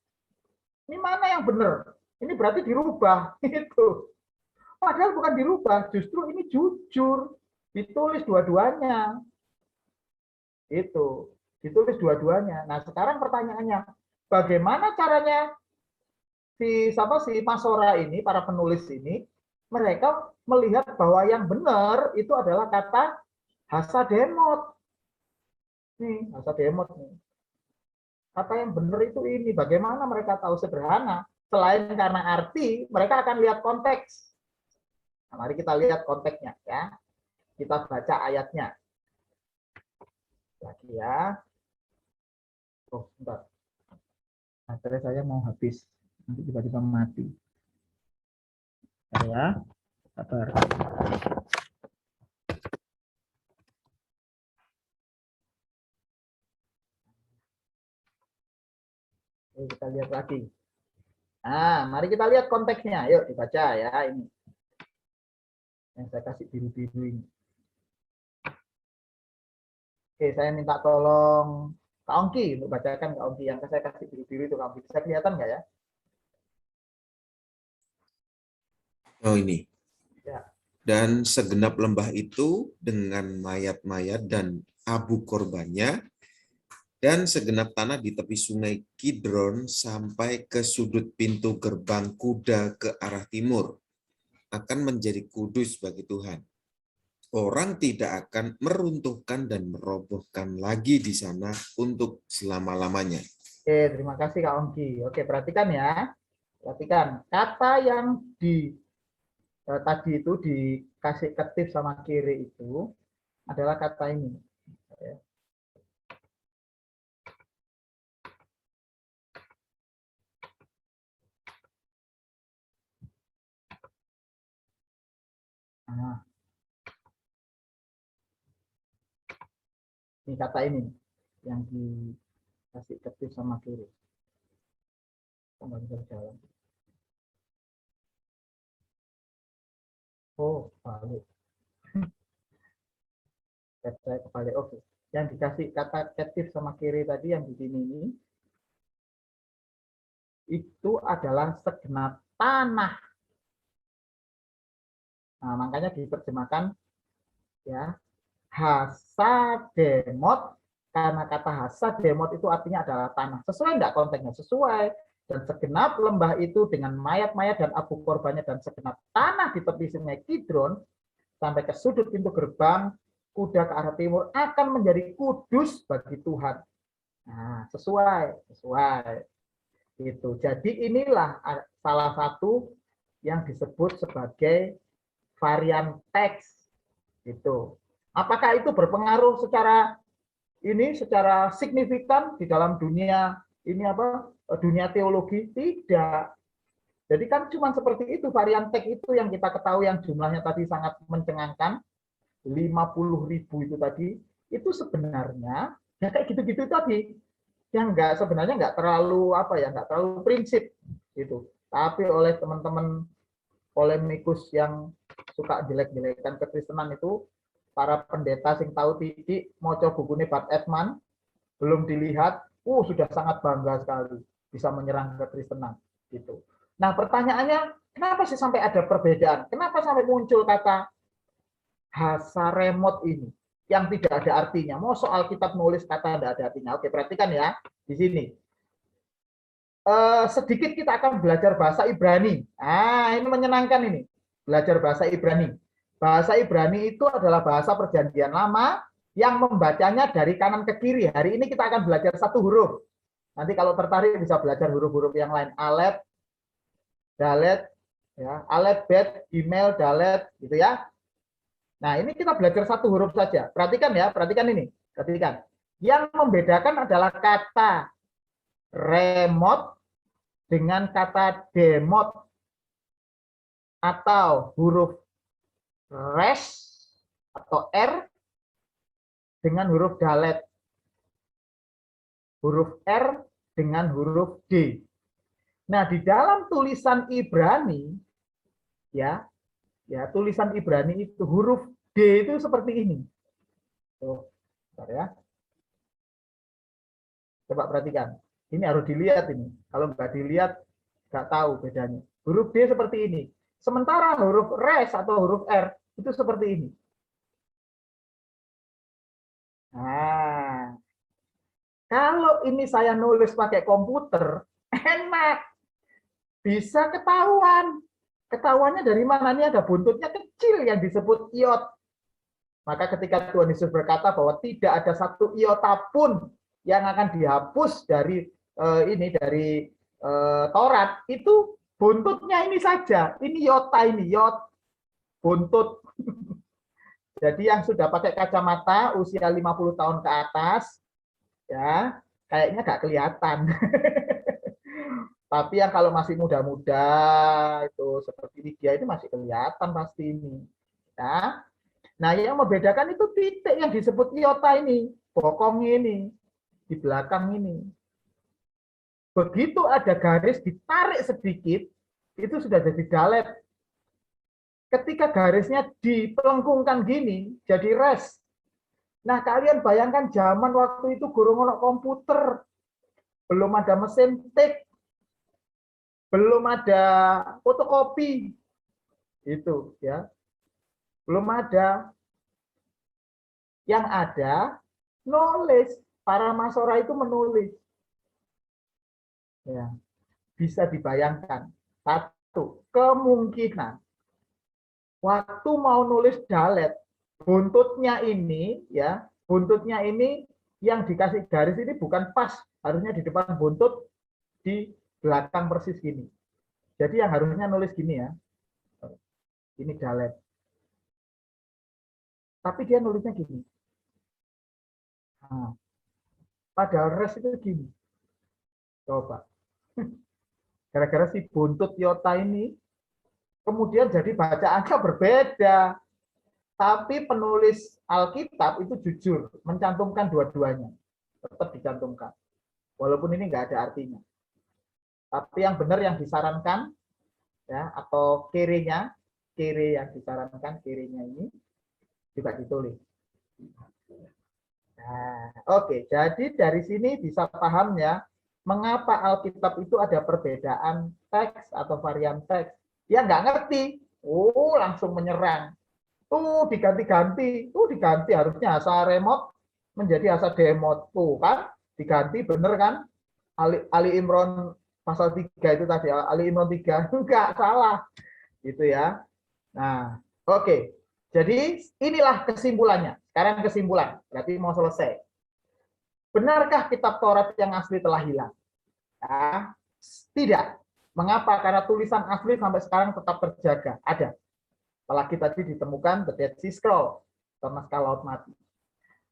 Ini mana yang benar? Ini berarti dirubah. Itu. Padahal bukan dirubah. Justru ini jujur. Ditulis dua-duanya. Itu. Ditulis dua-duanya. Nah sekarang pertanyaannya. Bagaimana caranya si Masora ini, para penulis ini, mereka melihat bahwa yang benar itu adalah kata hasademot. Nih, hasademot nih. Kata yang benar itu ini. Bagaimana mereka tahu? Sederhana. Selain karena arti, mereka akan lihat konteks. Nah, mari kita lihat konteksnya ya. Kita baca ayatnya. Lagi ya. Oh, bentar. Baterai saya mau habis. Nanti tiba-tiba mati. Ya, sabar. Oke, kita lihat lagi. Nah, mari kita lihat konteksnya. Yuk dibaca ya ini. Yang saya kasih biru-biru ini. Oke, saya minta tolong Kak Ongki untuk bacakan Kak Ongki yang saya kasih biru-biru itu Kak Ongki. Bisa kelihatan nggak ya? Oh ini. Ya. Dan segenap lembah itu dengan mayat-mayat dan abu korbannya, dan segenap tanah di tepi sungai Kidron sampai ke sudut pintu gerbang kuda ke arah timur akan menjadi kudus bagi Tuhan. Orang tidak akan meruntuhkan dan merobohkan lagi di sana untuk selama-lamanya. Oke, terima kasih Kak Ongki. Oke, perhatikan ya. Perhatikan, kata yang tadi itu dikasih ketif sama kiri itu adalah kata ini. Nah, ini kata ini yang dikasih ketif sama kiri. Kembali berjalan. Oh, balik. Saya kebalik. Oke. Yang dikasih kata ketif sama kiri tadi yang di sini ini itu adalah segenap tanah. Nah, makanya diterjemahkan ya hasademot, karena kata hasademot itu artinya adalah tanah. Sesuai enggak konteksnya? Sesuai. dan segenap lembah itu dengan mayat-mayat dan abu korbannya dan segenap tanah di tepi sungai Kidron sampai ke sudut pintu gerbang kuda ke arah timur akan menjadi kudus bagi Tuhan. Nah, sesuai. Itu. Jadi inilah salah satu yang disebut sebagai varian teks. Itu. Apakah itu berpengaruh secara signifikan di dalam dunia dunia teologi? Tidak. Jadi kan cuma seperti itu varian teks itu yang kita ketahui yang jumlahnya tadi sangat mencengangkan 50.000 itu tadi, itu sebenarnya ya kayak gitu-gitu tadi yang sebenarnya nggak terlalu nggak terlalu prinsip gitu. Tapi oleh teman-teman polemikus yang suka jelek-jelekan kekristenan itu, para pendeta sing tahu titik maca bukune Bart Ehrman belum dilihat, sudah sangat bangga sekali bisa menyerang kekristenan gitu. Nah, pertanyaannya kenapa sih sampai ada perbedaan? Kenapa sampai muncul kata hasaremot ini yang tidak ada artinya? Mau soal kitab nulis kata tidak ada artinya. Oke, perhatikan ya di sini. Sedikit kita akan belajar bahasa Ibrani. Ini menyenangkan ini. Belajar bahasa Ibrani. Bahasa Ibrani itu adalah bahasa Perjanjian Lama yang membacanya dari kanan ke kiri. Hari ini kita akan belajar satu huruf. Nanti kalau tertarik bisa belajar huruf-huruf yang lain. Alef, Dalet, ya, Alef, Bet, Gimel, Dalet, gitu ya. Nah, ini kita belajar satu huruf saja. Perhatikan ya, perhatikan ini. Perhatikan. Yang membedakan adalah kata remot dengan kata demot atau huruf res atau R dengan huruf dalet. Huruf R dengan huruf D. Nah, di dalam tulisan Ibrani tulisan Ibrani itu huruf D itu seperti ini. Tuh, bentar ya. Coba perhatikan. Ini harus dilihat ini. Kalau nggak dilihat, nggak tahu bedanya. Huruf D seperti ini. Sementara huruf res atau huruf R itu seperti ini. Nah, kalau ini saya nulis pakai komputer, enak. Bisa ketahuan. Ketahuannya dari mana? Ini ada buntutnya kecil yang disebut iot. Maka ketika Tuhan Yesus berkata bahwa tidak ada satu iota pun yang akan dihapus dari Taurat, itu buntutnya ini saja. Ini iota, ini iot, buntut. Jadi yang sudah pakai kacamata usia 50 tahun ke atas, ya kayaknya nggak kelihatan. Tapi yang kalau masih muda-muda itu seperti Lydia itu masih kelihatan pasti ini. Ya. Nah, yang membedakan itu titik yang disebut iota ini, bokong ini, di belakang ini. Begitu ada garis ditarik sedikit, itu sudah jadi dalet. Ketika garisnya dipelengkungkan gini, jadi res. Nah, kalian bayangkan zaman waktu itu gurung ono komputer, belum ada mesin tik, belum ada fotokopi, itu ya, belum ada. Yang ada nulis, para masora itu menulis. Ya, bisa dibayangkan. Satu, kemungkinan waktu mau nulis dalet, buntutnya ini yang dikasih garis ini bukan pas, harusnya di depan buntut, di belakang persis gini. Jadi yang harusnya nulis gini ya. Ini dalet. Tapi dia nulisnya gini. Nah, padahal res itu gini. Coba. Gara-gara si buntut iota ini, kemudian jadi bacaannya berbeda. Tapi penulis Alkitab itu jujur, mencantumkan dua-duanya. Tetap dicantumkan. Walaupun ini nggak ada artinya. Tapi yang benar yang disarankan, ya, atau kirinya yang disarankan, kirinya ini juga ditulis. Nah, oke, jadi dari sini bisa paham ya, mengapa Alkitab itu ada perbedaan teks atau varian teks. Ya nggak ngerti, langsung menyerang. Diganti, harusnya asa remot menjadi asa demot. Kan, diganti bener kan? Ali Imron pasal 3 itu tadi, Ali Imran 3, enggak salah. Gitu ya. Nah, oke. Jadi inilah kesimpulannya. Sekarang kesimpulan, berarti mau selesai. Benarkah kitab Taurat yang asli telah hilang? Ya, tidak. Mengapa? Karena tulisan asli sampai sekarang tetap terjaga. Ada. Apalagi tadi ditemukan The Dead Sea Scroll, atau naskah Laut Mati.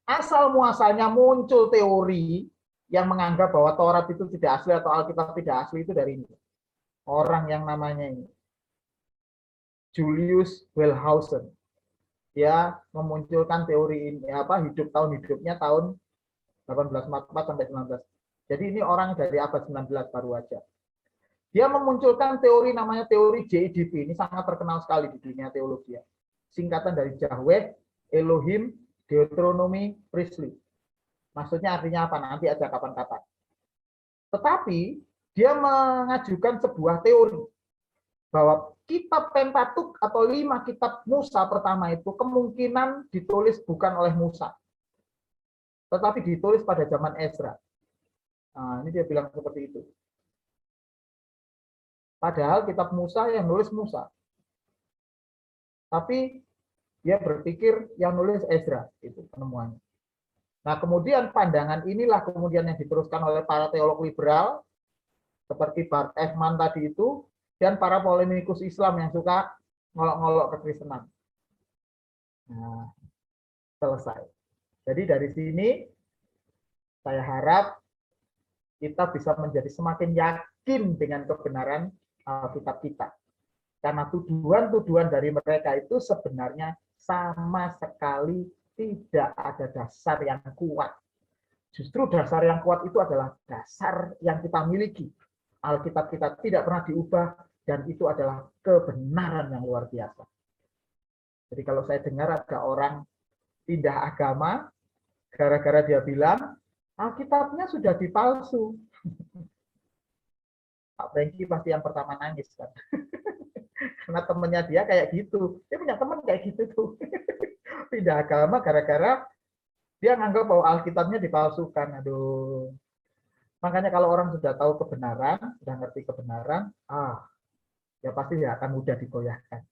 Asal muasalnya muncul teori yang menganggap bahwa Taurat itu tidak asli atau Alkitab tidak asli itu dari ini. Orang yang namanya ini Julius Wellhausen. Dia memunculkan teori ini, tahun hidupnya tahun 1844 sampai 19. Jadi ini orang dari abad 19 baru aja. Dia memunculkan teori namanya teori JEDP. Ini sangat terkenal sekali di dunia teologi. Singkatan dari Yahweh, Elohim, Deuteronomy, Priestly. Maksudnya artinya apa? Nanti aja kapan-kapan. Tetapi dia mengajukan sebuah teori bahwa kitab Pentateuch atau 5 kitab Musa pertama itu kemungkinan ditulis bukan oleh Musa, tetapi ditulis pada zaman Ezra. Nah, ini dia bilang seperti itu. Padahal kitab Musa yang nulis Musa. Tapi dia berpikir yang nulis Ezra, itu penemuannya. Nah, kemudian pandangan inilah kemudian yang diteruskan oleh para teolog liberal, seperti Bart Ehrman tadi itu, dan para polemikus Islam yang suka ngolok-ngolok kekristenan. Nah, selesai. Jadi dari sini, saya harap kita bisa menjadi semakin yakin dengan kebenaran Alkitab kita. Karena tuduhan-tuduhan dari mereka itu sebenarnya sama sekali tidak ada dasar yang kuat. Justru dasar yang kuat itu adalah dasar yang kita miliki. Alkitab kita tidak pernah diubah dan itu adalah kebenaran yang luar biasa. Jadi kalau saya dengar ada orang pindah agama gara-gara dia bilang Alkitabnya sudah dipalsu. Pak Brengki pasti yang pertama nangis kan. Karena temennya dia kayak gitu. Dia punya teman kayak gitu tuh. Pindah agama gara-gara dia nganggap bahwa Alkitabnya dipalsukan. Aduh. Makanya kalau orang sudah tahu kebenaran, sudah ngerti kebenaran, ya pasti ya akan mudah digoyahkan.